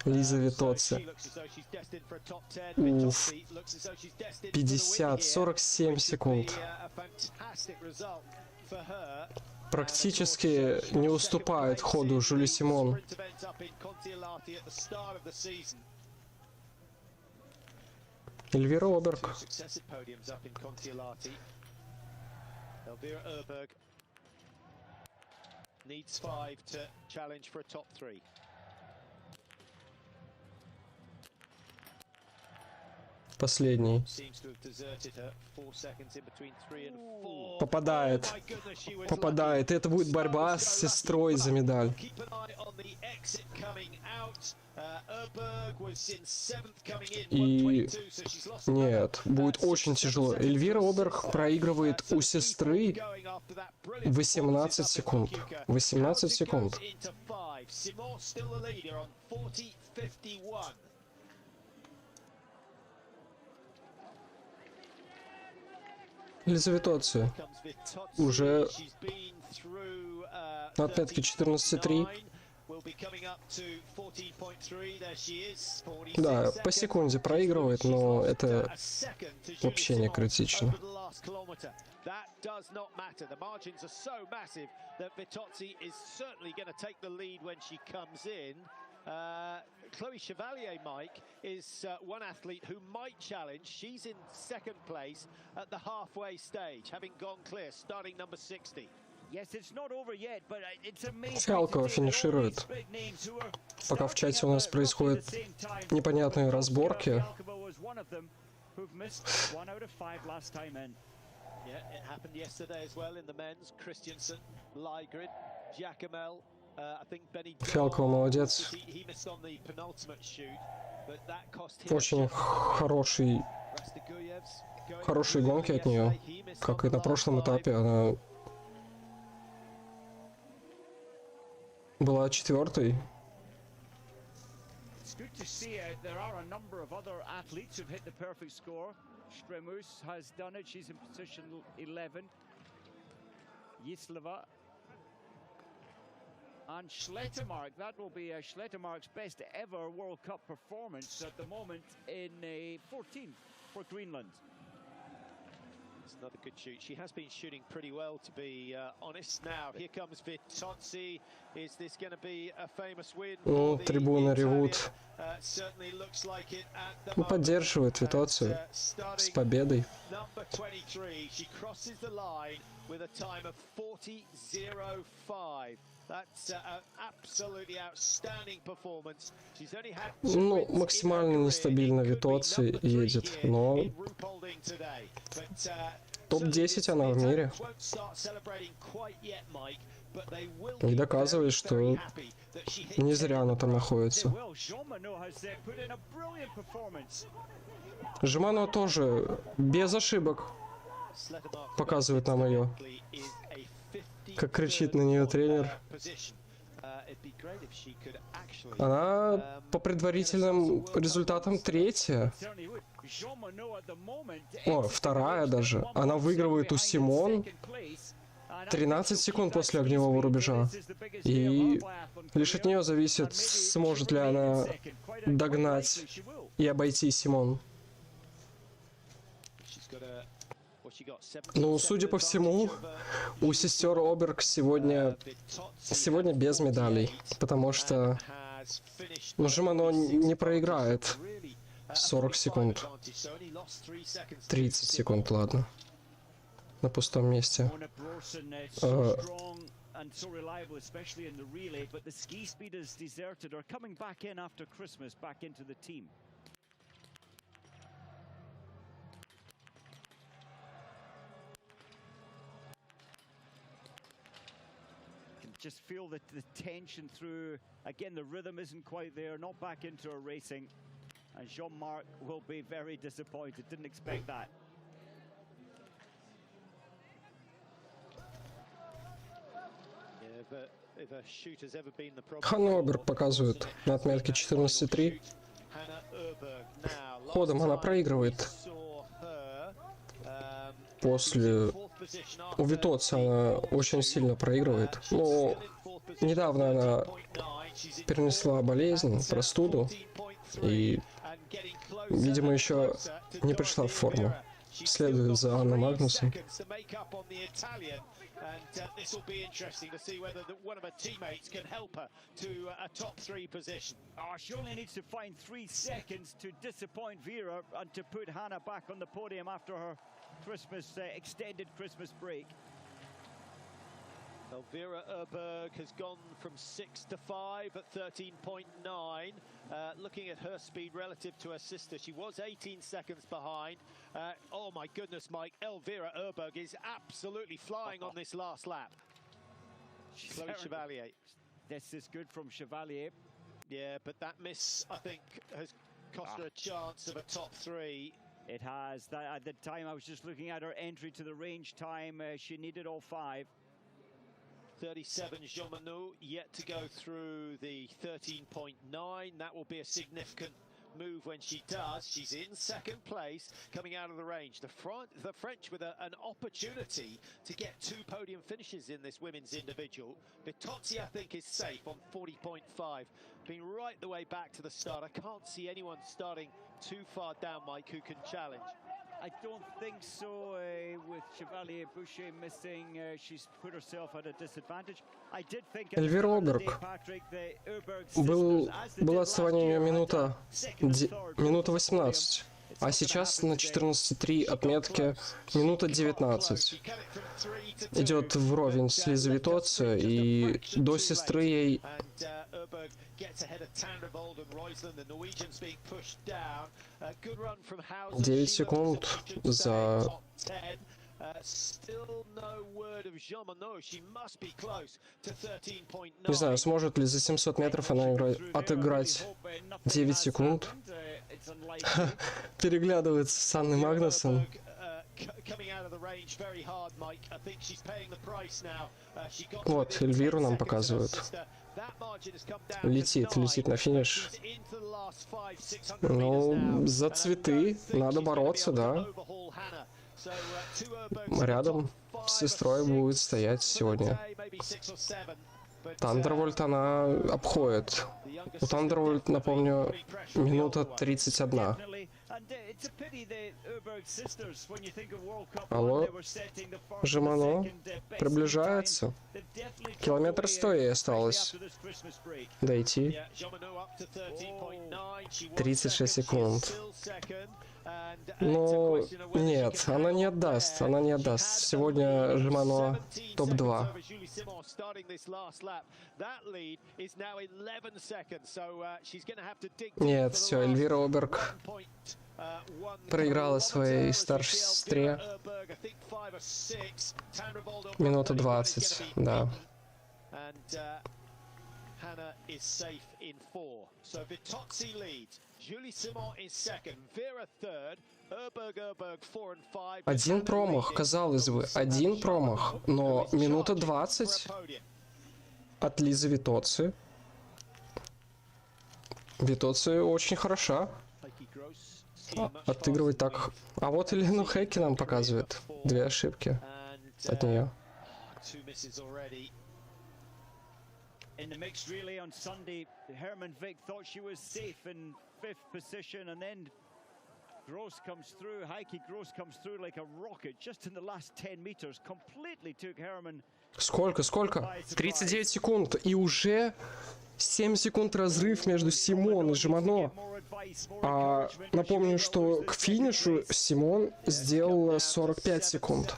Лиза Витоцци. Уф. 50-47 секунд. Практически не уступает ходу Жюли Симон. Эльвира Оберг. Эльвира Оберg needs 5 to challenge for a top 3. Последний. Попадает. Попадает. Это будет борьба с сестрой за медаль. И нет, будет очень тяжело. Эльвира Оберг проигрывает у сестры 18 секунд. 18 секунд. Лиза Витоцци уже на отметке 14.3. Да, по секунде проигрывает, но это вообще не критично. Chloe Chevalier, Mike, is one athlete who might challenge. She's in 2nd place at the halfway stage, having gone clear, starting number 60. Фиалкова финиширует. Пока в чате у нас происходят непонятные разборки. Фиалкова молодец. Очень хорошие гонки от нее. Как и на прошлом этапе, она была 4-й. And Schlettermark, that will be Schlettermark's best ever World Cup performance at the moment in 14th for Greenland. It's another good shoot. She has been shooting pretty well, to be honest. Now, here comes Vitotssi. Is this going to be a famous win? Ну, трибуны ревут. Ну, поддерживает Витоцци с победой. Ну, максимально нестабильно Витоцци едет, но топ-10 она в мире. И доказывает, что не зря она там находится. Жимано тоже без ошибок показывает нам ее. Как кричит на нее тренер. Она по предварительным результатам 3-я. О, 2-я даже. Она выигрывает у Симон. 13 секунд после огневого рубежа. И лишь от нее зависит, сможет ли она догнать и обойти Симон. Ну, судя по всему, у сестер Оберг сегодня без медалей, потому что Херманн не проиграет 40 секунд. 30 секунд, ладно. На пустом месте. Just feel the tension through. Again, the rhythm isn't quite there, not back into her racing. And Jean-Marc will be very disappointed. Didn't expect that. Ханны Оберг показывают на отметке 14.3. Ходом она проигрывает. После... У Витоцци она очень сильно проигрывает. Но недавно она перенесла болезнь, простуду. И, видимо, еще не пришла в форму. Следует за Анной Магнусом. And this will be interesting to see whether one of her teammates can help her to a top 3 position. Oh, she only needs to find 3 seconds to disappoint Vierer and to put Hannah back on the podium after her Christmas extended Christmas break. Elvira Obberg has gone from 6 to 5 at 13.9. Looking at her speed relative to her sister, she was 18 seconds behind. Oh my goodness, Mike, Elvira Obberg is absolutely flying on this last lap. Chloe Chevalier. This is good from Chevalier. Yeah, but that miss, I think, has cost her a chance of a top 3. It has. At the time I was just looking at her entry to the range time, she needed all 5. 37 Jean-Marc yet to go through the 13.9. That will be a significant move when she does. She's in second place coming out of the range. The French with an opportunity to get 2 podium finishes in this women's individual. Vitotzzi, I think, is safe on 40.5. Being right the way back to the start. I can't see anyone starting too far down, Mike, who can challenge. I don't think so. With Chevalier Boucher missing, she's put herself at a disadvantage. I did think Эльвиры Оберг. Было отставание минута 18. А сейчас на 14.3 отметке минута 19. Идет вровень с Лизой Витоцци, и до сестры ей 9 секунд за... Не знаю, сможет ли за 700 метров она отыграть 9 секунд. Переглядывается с Анной Магнусом. Вот, Эльвиру нам показывают. Летит на финиш. Ну, за цветы надо бороться, да. Рядом с сестрой будет стоять сегодня. Тандрвольд она обходит. У Тандрвольд, напомню, минута 31. Алло, Херманн приближается. Километр 100 ей осталось дойти. 36 секунд. Но нет, она не отдаст, Сегодня Херманн топ-2. Нет, все, Эльвира Оберг проиграла своей старшей сестре. Минута 20, да. Hannah is safe in 4. So Vitotzzi leads. Julie Simon is second. Vera third. Obberg 4 and 5. Один промах, казалось бы, один промах, но минута 20 от Лизы Витоцци. Витоцци очень хороша. Отыгрывать так. А вот Елену Хэкки нам показывает. 2 ошибки от нее. 2 misses already. In the mixed relay on Sunday, Hermann Vick thought she was safe in 5th position, and then Gross comes through, Heike Gross comes through like a rocket just in the last 10 meters, completely took Hermann. Сколько? 39 секунд. И уже 7 секунд разрыв между Симон и Жемано. Напомню, что к финишу Симон сделала 45 секунд.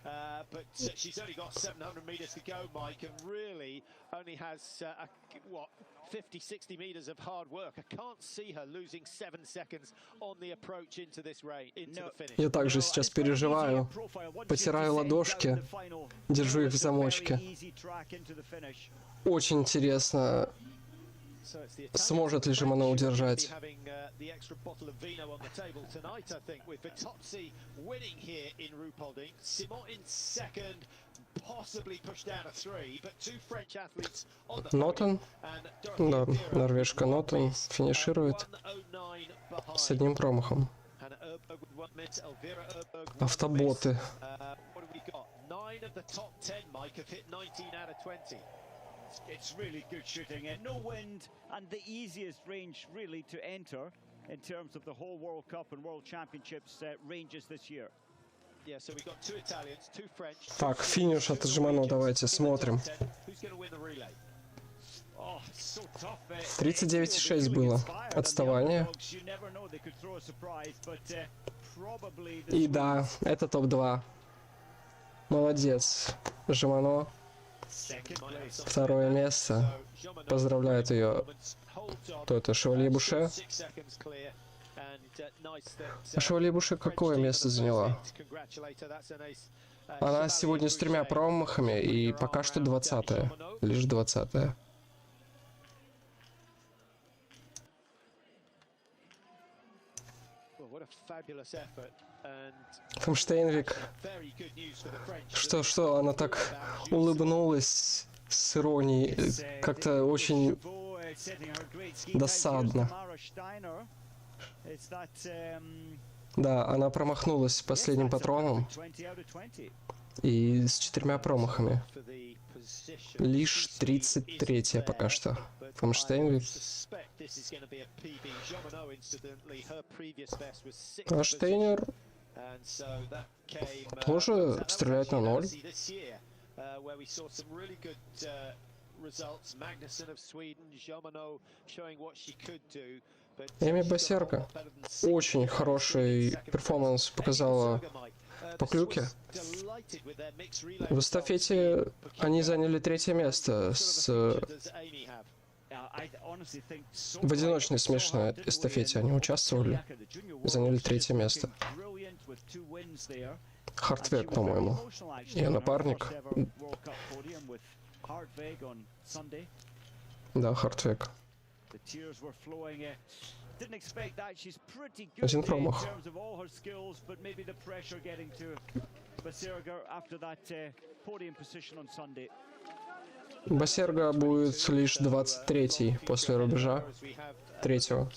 But she's only got 700 meters to go, Mike, and really only has, 50-60 meters of hard work. I can't see her losing 7 seconds on the approach into this race, into the finish. Я также сейчас переживаю, потираю ладошки, держу их в замочке. Очень интересно, сможет ли Жемано удержать. Нотон, да, норвежка Нотон финиширует с одним промахом. Автоботы. It's really good shooting, and no wind, and the easiest range really to enter in terms of the whole World Cup and World Championships ranges this year. Yeah, so we got 2 Italians, 2 French. Так, финиш от Жемано, давайте смотрим. 39,6 было отставание. И да, это топ-2. Молодец, Жемано. 2-е место. Поздравляет ее. Кто это? Шевалье Буше? А Шевалье Буше какое место заняла? Она сегодня с 3 промахами и пока что 20-я. Лишь 20-я. Фомштейнвик. Что, она так улыбнулась с иронией, как-то очень досадно. Да, она промахнулась последним патроном и с 4 промахами. Лишь 33-я пока что. Фомштейнвик. А Штейнер тоже стреляет на 0. Эми Басерга очень хороший перформанс показала по клюке. В эстафете они заняли 3-е место. В одиночной смешанной эстафете они участвовали. Заняли 3-е место. Хартвек, по-моему. Ее напарник. Да, Хартвек. Один промах. Басерга будет лишь 23-й после рубежа 3-го.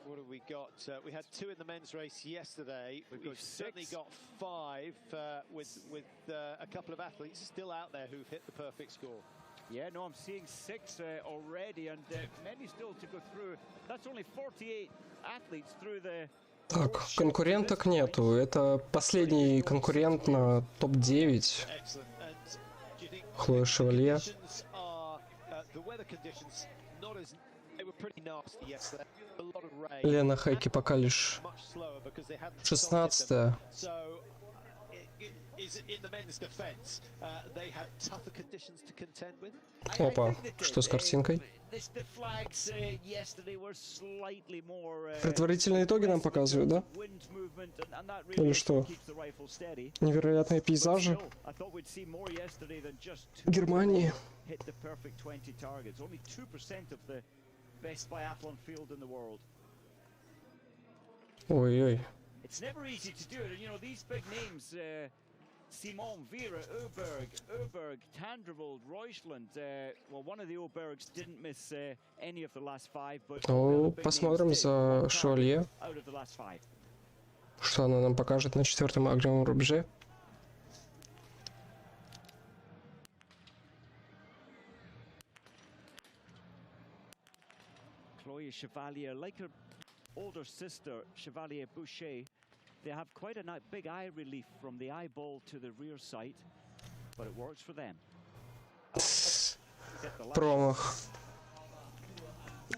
What have we got? We had 2 in the men's race yesterday. We've certainly got 5 with a couple of athletes still out there who've hit the perfect score. Yeah, no, I'm seeing 6 already, and many still to go through. That's only 48 athletes through the. Так, конкуренток нету. Это последний конкурент на топ-9. Хлоя Шевалье. Лена Хайки пока лишь 16-я. Опа, что с картинкой? Предварительные итоги нам показывают, да? Или что? Невероятные пейзажи Германии. Ой-ой. It's never easy to do it, and you know these big names, Simon, Vira, Oberg, Tandravold, Rojsland. Well, one of the Obergs didn't miss any of the last five, but Ну, посмотрим за Шевалье, out of the last five. что она нам покажет на 4-м огневом рубеже. Chloe Chevalier, like her older sister, Chevalier Boucher, they have quite a big eye relief from the eyeball to the rear sight, but it works for them. Промах.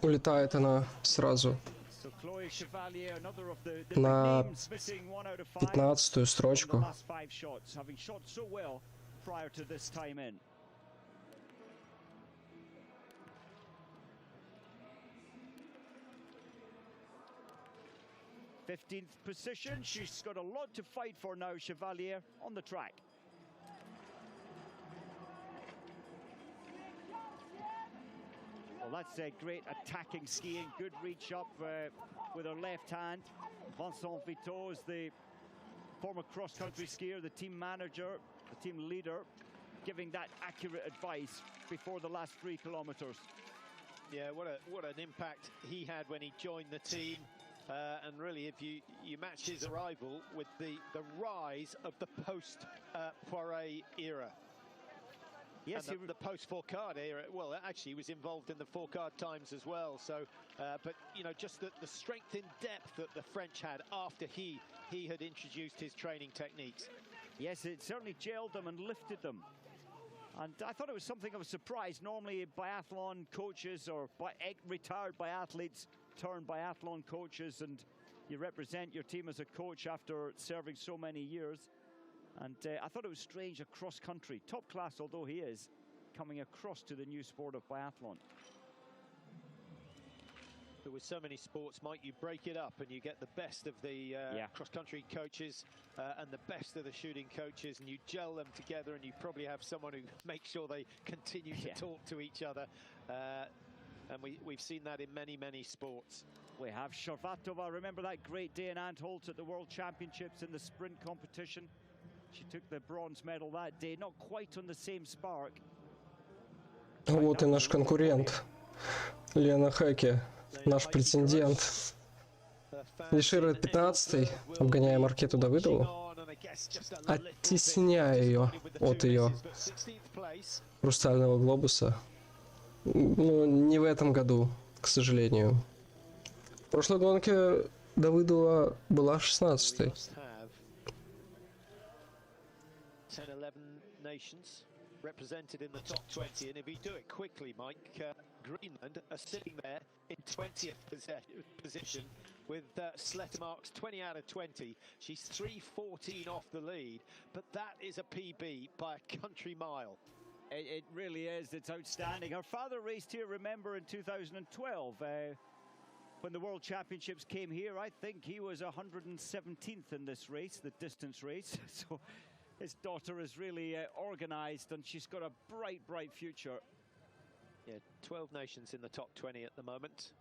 Улетает она сразу So Chloe Chevalier, another of the на big names, missing 1 out of 5 15-ю from the строчку. last 5 shots, having shot so well prior to this time in. th position. She's got a lot to fight for now, Chevalier, on the track. Well, that's great attacking skiing. Good reach up with her left hand. Vincent Vitoz, the former cross-country skier, the team manager, the team leader, giving that accurate advice before the last 3 kilometers. Yeah, what an impact he had when he joined the team. And really, if you match his arrival with the rise of the post-Poiré era. Yes, and the post-Fourcade era. Well, actually, he was involved in the Fourcade times as well. So, but you know, just the strength in depth that the French had after he had introduced his training techniques. Yes, it certainly gelled them and lifted them. And I thought it was something of a surprise. Normally, biathlon coaches or retired biathletes turn biathlon coaches, and you represent your team as a coach after serving so many years. And I thought it was strange, a cross-country, top class although he is, coming across to the new sport of biathlon. But with so many sports, Mike, you break it up and you get the best of the cross-country coaches and the best of the shooting coaches, and you gel them together, and you probably have someone who makes sure they continue to talk to each other. And we've seen that in many, many sports. We have Sharvatova. Remember that great day in Antholz at the World Championships in the sprint competition? She took the bronze medal that day, not quite on the same spark. Вот и наш конкурент. Лена Хэке, наш претендент. Финиширует 15-й, обгоняя Маркету Давыдову, оттесняя ее от ее хрустального глобуса. Ну, не в этом году, к сожалению. В прошлой гонке Давыдова была 16-й. 10-11 nations represented in the top 20, and if you do it quickly, Mike, Greenland are sitting there in 20th position with Slettermark's 20 out of 20. She's 3:14 off the lead, but that is a PB by a country mile. It really is. It's outstanding. Her father raced here, remember, in 2012 when the World Championships came here. I think he was 117th in this race, the distance race. So his daughter is really organized, and she's got a bright, bright future. Yeah, 12 nations in the top 20 at the moment.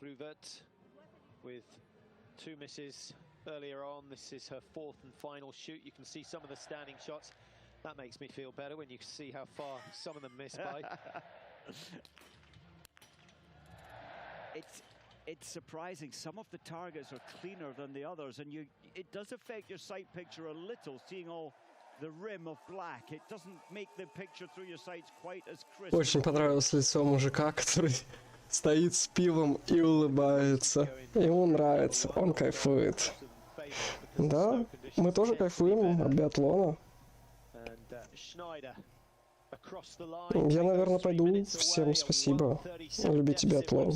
Fluvert with 2 misses earlier on. This is her 4th and final shoot. You can see some of the standing shots. That makes me feel better when you see how far some of them miss by. It's surprising. Some of the targets are cleaner than the others, and it does affect your sight picture a little, seeing all the rim of black. It doesn't make the picture through your sights quite as crisp. Очень понравилось лицо мужика, который стоит с пивом и улыбается. Ему нравится, он кайфует. Да, мы тоже кайфуем от биатлона. Я, наверное, пойду. Всем спасибо. Любите биатлон.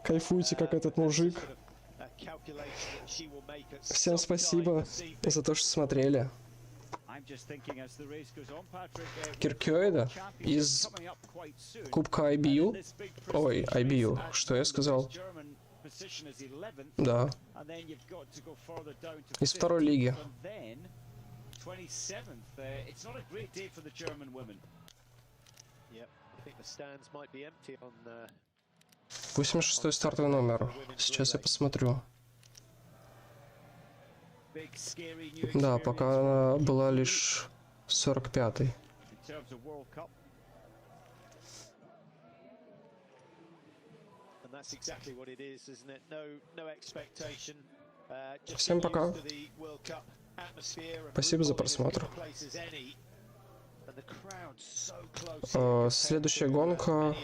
Кайфуйте, как этот мужик. Всем спасибо за то, что смотрели. Киркёйда из Кубка IBU. Ой, IBU. Что я сказал? Да. Из второй лиги. 86-й стартовый номер. Сейчас я посмотрю. Да, пока она была лишь 45-й. Всем пока. Спасибо за просмотр. Следующая гонка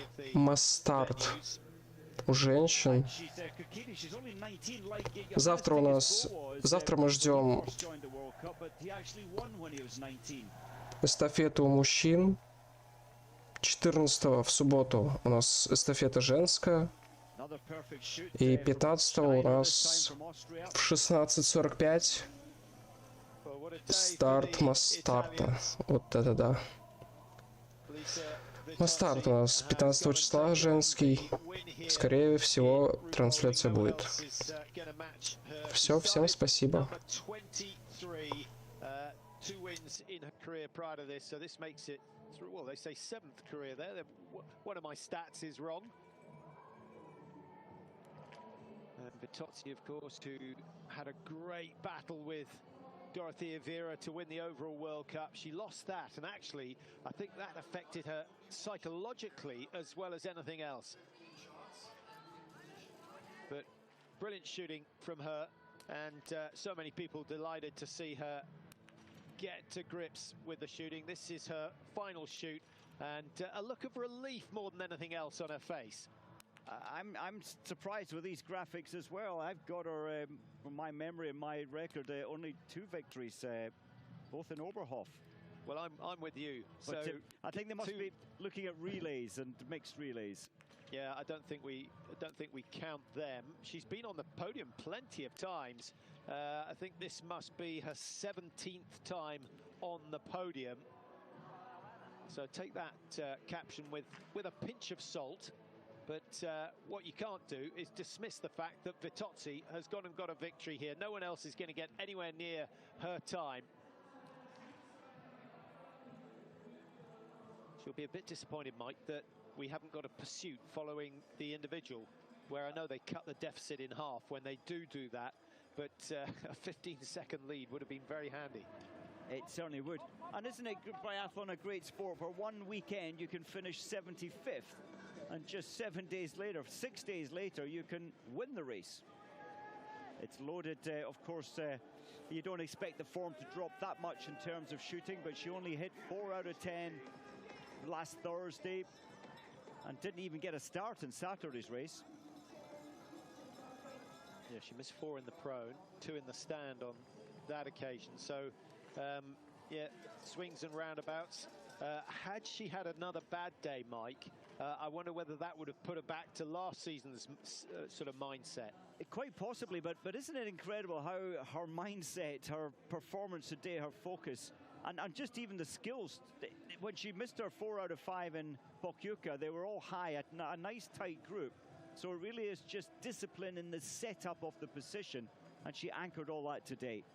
Старт у женщин. Завтра мы ждем эстафету у мужчин. 14 в субботу у нас эстафета женская. И 15 у нас в 16:45 старт Старта. Вот это да. Старт у нас 15 числа женский. Скорее всего, трансляция будет. Все, всем спасибо. Vitocci, of course, who had a great battle with Dorothea Vera to win the overall World Cup. She lost that, and actually, I think that affected her psychologically as well as anything else. But brilliant shooting from her, and so many people delighted to see her get to grips with the shooting. This is her final shoot, and a look of relief more than anything else on her face. I'm surprised with these graphics as well. I've got her, from my memory and my record, only 2 victories, both in Oberhof. Well, I'm with you. But so I think they must be looking at relays and mixed relays. Yeah, I don't think we count them. She's been on the podium plenty of times. I think this must be her 17th time on the podium. So take that caption with a pinch of salt. But what you can't do is dismiss the fact that Vitocci has gone and got a victory here. No one else is going to get anywhere near her time. She'll be a bit disappointed, Mike, that we haven't got a pursuit following the individual, where I know they cut the deficit in half when they do that. But a 15-second lead would have been very handy. It certainly would. And isn't it biathlon a great sport? For one weekend, you can finish 75th. And just 7 days later, 6 days later, you can win the race. It's loaded, of course, you don't expect the form to drop that much in terms of shooting, but she only hit 4 out of 10 last Thursday and didn't even get a start in Saturday's race. Yeah, she missed 4 in the prone, 2 in the stand on that occasion. So, yeah, swings and roundabouts. Had she had another bad day, Mike, I wonder whether that would have put her back to last season's sort of mindset. Quite possibly, but isn't it incredible how her mindset, her performance today, her focus, and just even the skills, when she missed her 4 out of 5 in Pokljuka, they were all high, a nice tight group. So it really is just discipline in the setup of the position, and she anchored all that today.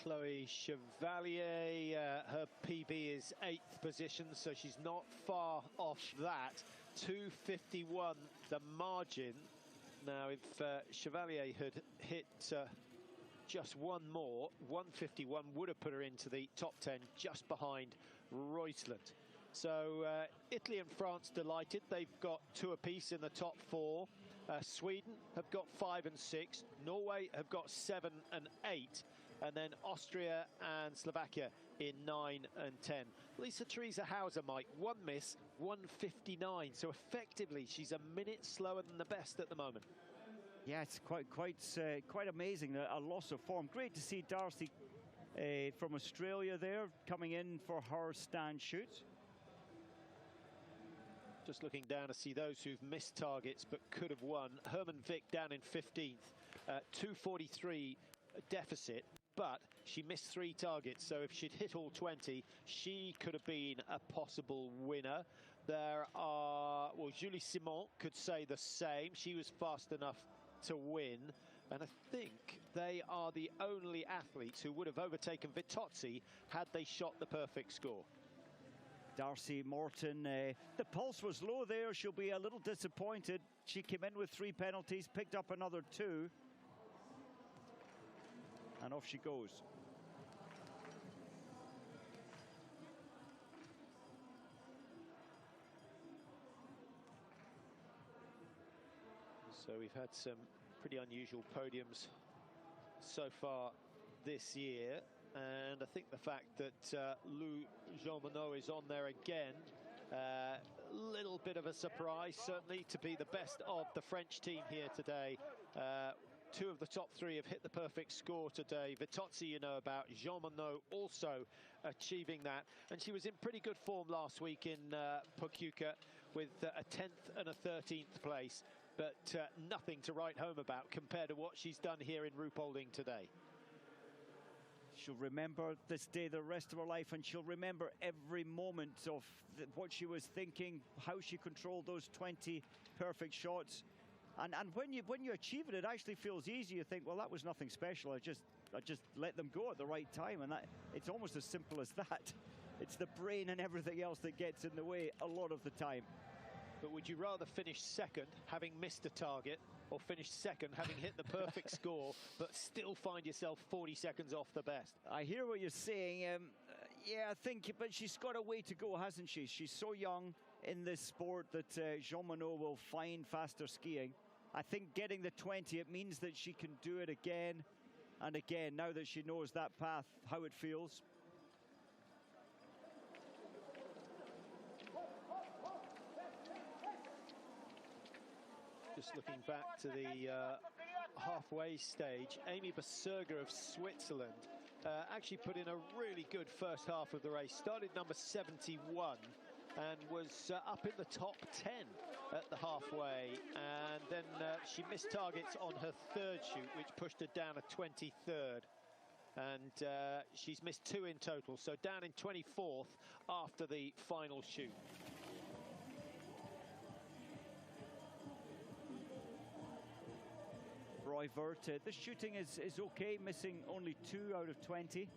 Chloe Chevalier, her PB is 8th position, so she's not far off that. 2:51 the margin. Now, if Chevalier had hit just one more, 1:51 would have put her into the top 10, just behind Rojsland. So Italy and France delighted. They've got 2 apiece in the top 4. Sweden have got 5 and 6. Norway have got 7 and 8. And then Austria and Slovakia in 9 and 10. Lisa Theresa Hauzser, Mike, 1 miss, 1:59. So effectively, she's a minute slower than the best at the moment. Yeah, it's quite amazing. A loss of form. Great to see Darcy from Australia there coming in for her stand shoot. Just looking down to see those who've missed targets but could have won. Hermann Vick down in 15th, 2:43 deficit. But she missed 3 targets, so if she'd hit all 20, she could have been a possible winner. There are, well, Julie Simon could say the same. She was fast enough to win. And I think they are the only athletes who would have overtaken Vitocci had they shot the perfect score. Darcy Morton, the pulse was low there. She'll be a little disappointed. She came in with 3 penalties, picked up another 2. And off she goes. So we've had some pretty unusual podiums so far this year, and I think the fact that Lou Jean-Monod is on there again, a little bit of a surprise, certainly, to be the best of the French team here today. Two of the top three have hit the perfect score today. Vitotzzi, you know about. Jean-Monod also achieving that. And she was in pretty good form last week in Pokljuka with a 10th and a 13th place. But nothing to write home about compared to what she's done here in Ruhpolding today. She'll remember this day the rest of her life, and she'll remember every moment of what she was thinking, how she controlled those 20 perfect shots. And when you achieve it, it actually feels easy. You think, well, that was nothing special. I just let them go at the right time, and it's almost as simple as that. It's the brain and everything else that gets in the way a lot of the time. But would you rather finish second, having missed a target, or finish second, having hit the perfect score, but still find yourself 40 seconds off the best? I hear what you're saying. Yeah, I think, but she's got a way to go, hasn't she? She's so young in this sport that Jean-Monod will find faster skiing. I think getting the 20, it means that she can do it again and again, now that she knows that path, how it feels. Just looking back to the halfway stage, Amy Berserger of Switzerland actually put in a really good first half of the race. Started number 71 and was up in the top 10 at the halfway. And then she missed targets on her third shoot, which pushed her down to 23rd. And she's missed 2 in total, so down in 24th after the final shoot. Roy Vert, the shooting is okay, missing only 2 out of 20.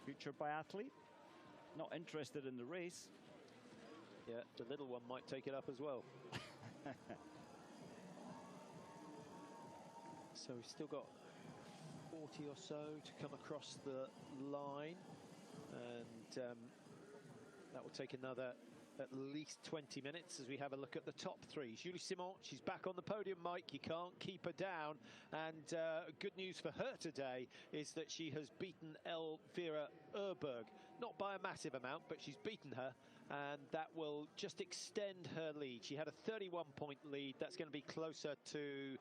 Future biathlete, not interested in the race. Yeah, the little one might take it up as well. So we've still got 40 or so to come across the line, and that will take another at least 20 minutes as we have a look at the top three. Julie Simon, she's back on the podium, Mike. You can't keep her down. And good news for her today is that she has beaten Elvira Oberg. Not by a massive amount, but she's beaten her. And that will just extend her lead. She had a 31-point lead. That's going to be closer to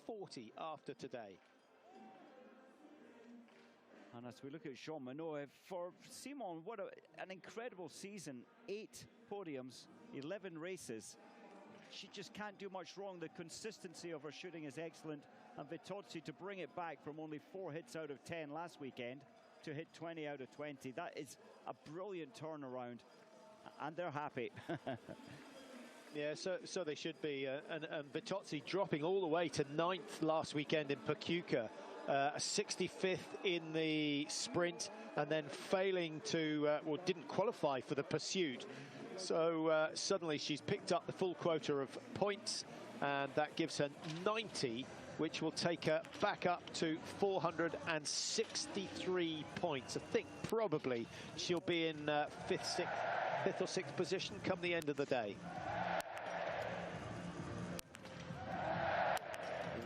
40 after today. And as we look at Jean-Monod, for Simon, what an incredible season. 8 podiums, 11 races. She just can't do much wrong. The consistency of her shooting is excellent. And Vitotzzi, to bring it back from only 4 hits out of 10 last weekend to hit 20 out of 20, that is a brilliant turnaround. And they're happy. Yeah, so they should be. And Vitotzzi dropping all the way to 9th last weekend in Pokljuka. 65th in the sprint, and then failing to, didn't qualify for the pursuit. So suddenly she's picked up the full quota of points, and that gives her 90, which will take her back up to 463 points. I think probably she'll be in fifth or sixth position come the end of the day.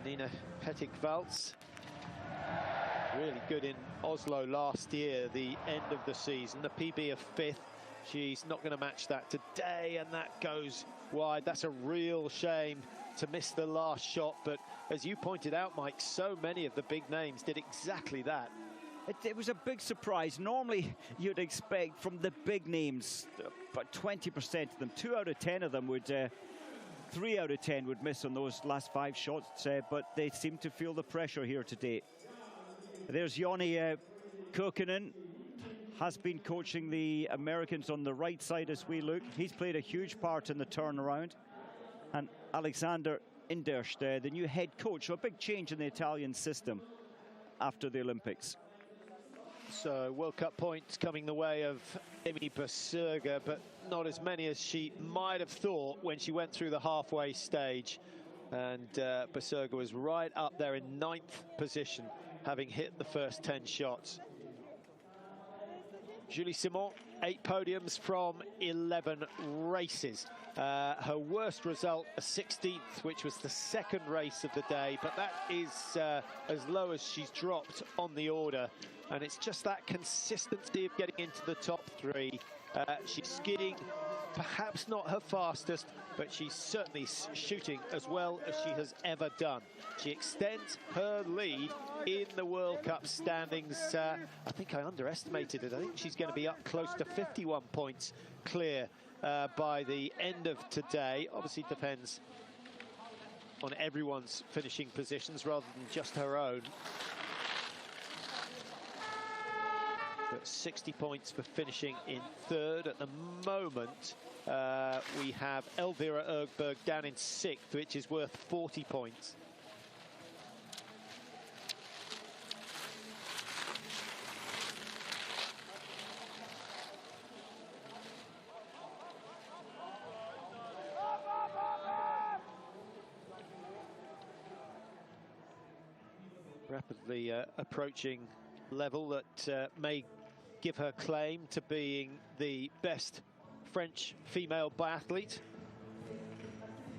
Nina Pettig-Valtz, really good in Oslo last year, the end of the season. The PB of 5th. She's not going to match that today, and that goes wide. That's a real shame to miss the last shot. But as you pointed out, Mike, so many of the big names did exactly that. It was a big surprise. Normally, you'd expect from the big names, about 20% of them, 2 out of 10 of them would... 3 out of 10 would miss on those last 5 shots, but they seem to feel the pressure here today. There's Joni Kokkonen, has been coaching the Americans on the right side as we look. He's played a huge part in the turnaround. And Alexander Inderst, the new head coach, so a big change in the Italian system after the Olympics. So World Cup points coming the way of Amy Berserger, but not as many as she might have thought when she went through the halfway stage. And Berserga was right up there in 9th position, having hit the first 10 shots. Julie Simon, 8 podiums from 11 races. Her worst result, a 16th, which was the second race of the day, but that is as low as she's dropped on the order. And it's just that consistency of getting into the top 3. She's skiing, perhaps not her fastest, but she's certainly shooting as well as she has ever done. She extends her lead in the World Cup standings. I think I underestimated it. I think she's going to be up close to 51 points clear by the end of today. Obviously depends on everyone's finishing positions rather than just her own. But 60 points for finishing in 3rd. At the moment, we have Elvira Berg down in 6th, which is worth 40 points. Rapidly approaching level that may give her claim to being the best French female biathlete.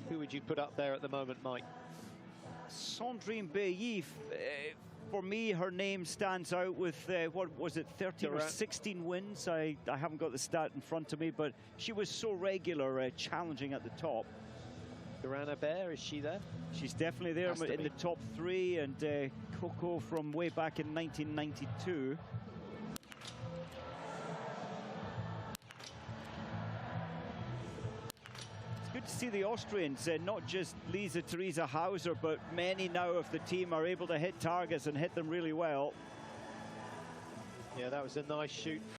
Who would you put up there at the moment, Mike? Sandrine Bailly, for me, her name stands out with, what was it, 13 or 16 wins? I haven't got the stat in front of me, but she was so regular, challenging at the top. Hannnes Obert, is she there? She's definitely there in the top 3, and Coco from way back in 1992. It's good to see the Austrians, not just Lisa Theresa Hausser, but many now of the team are able to hit targets and hit them really well. Yeah, that was a nice shoot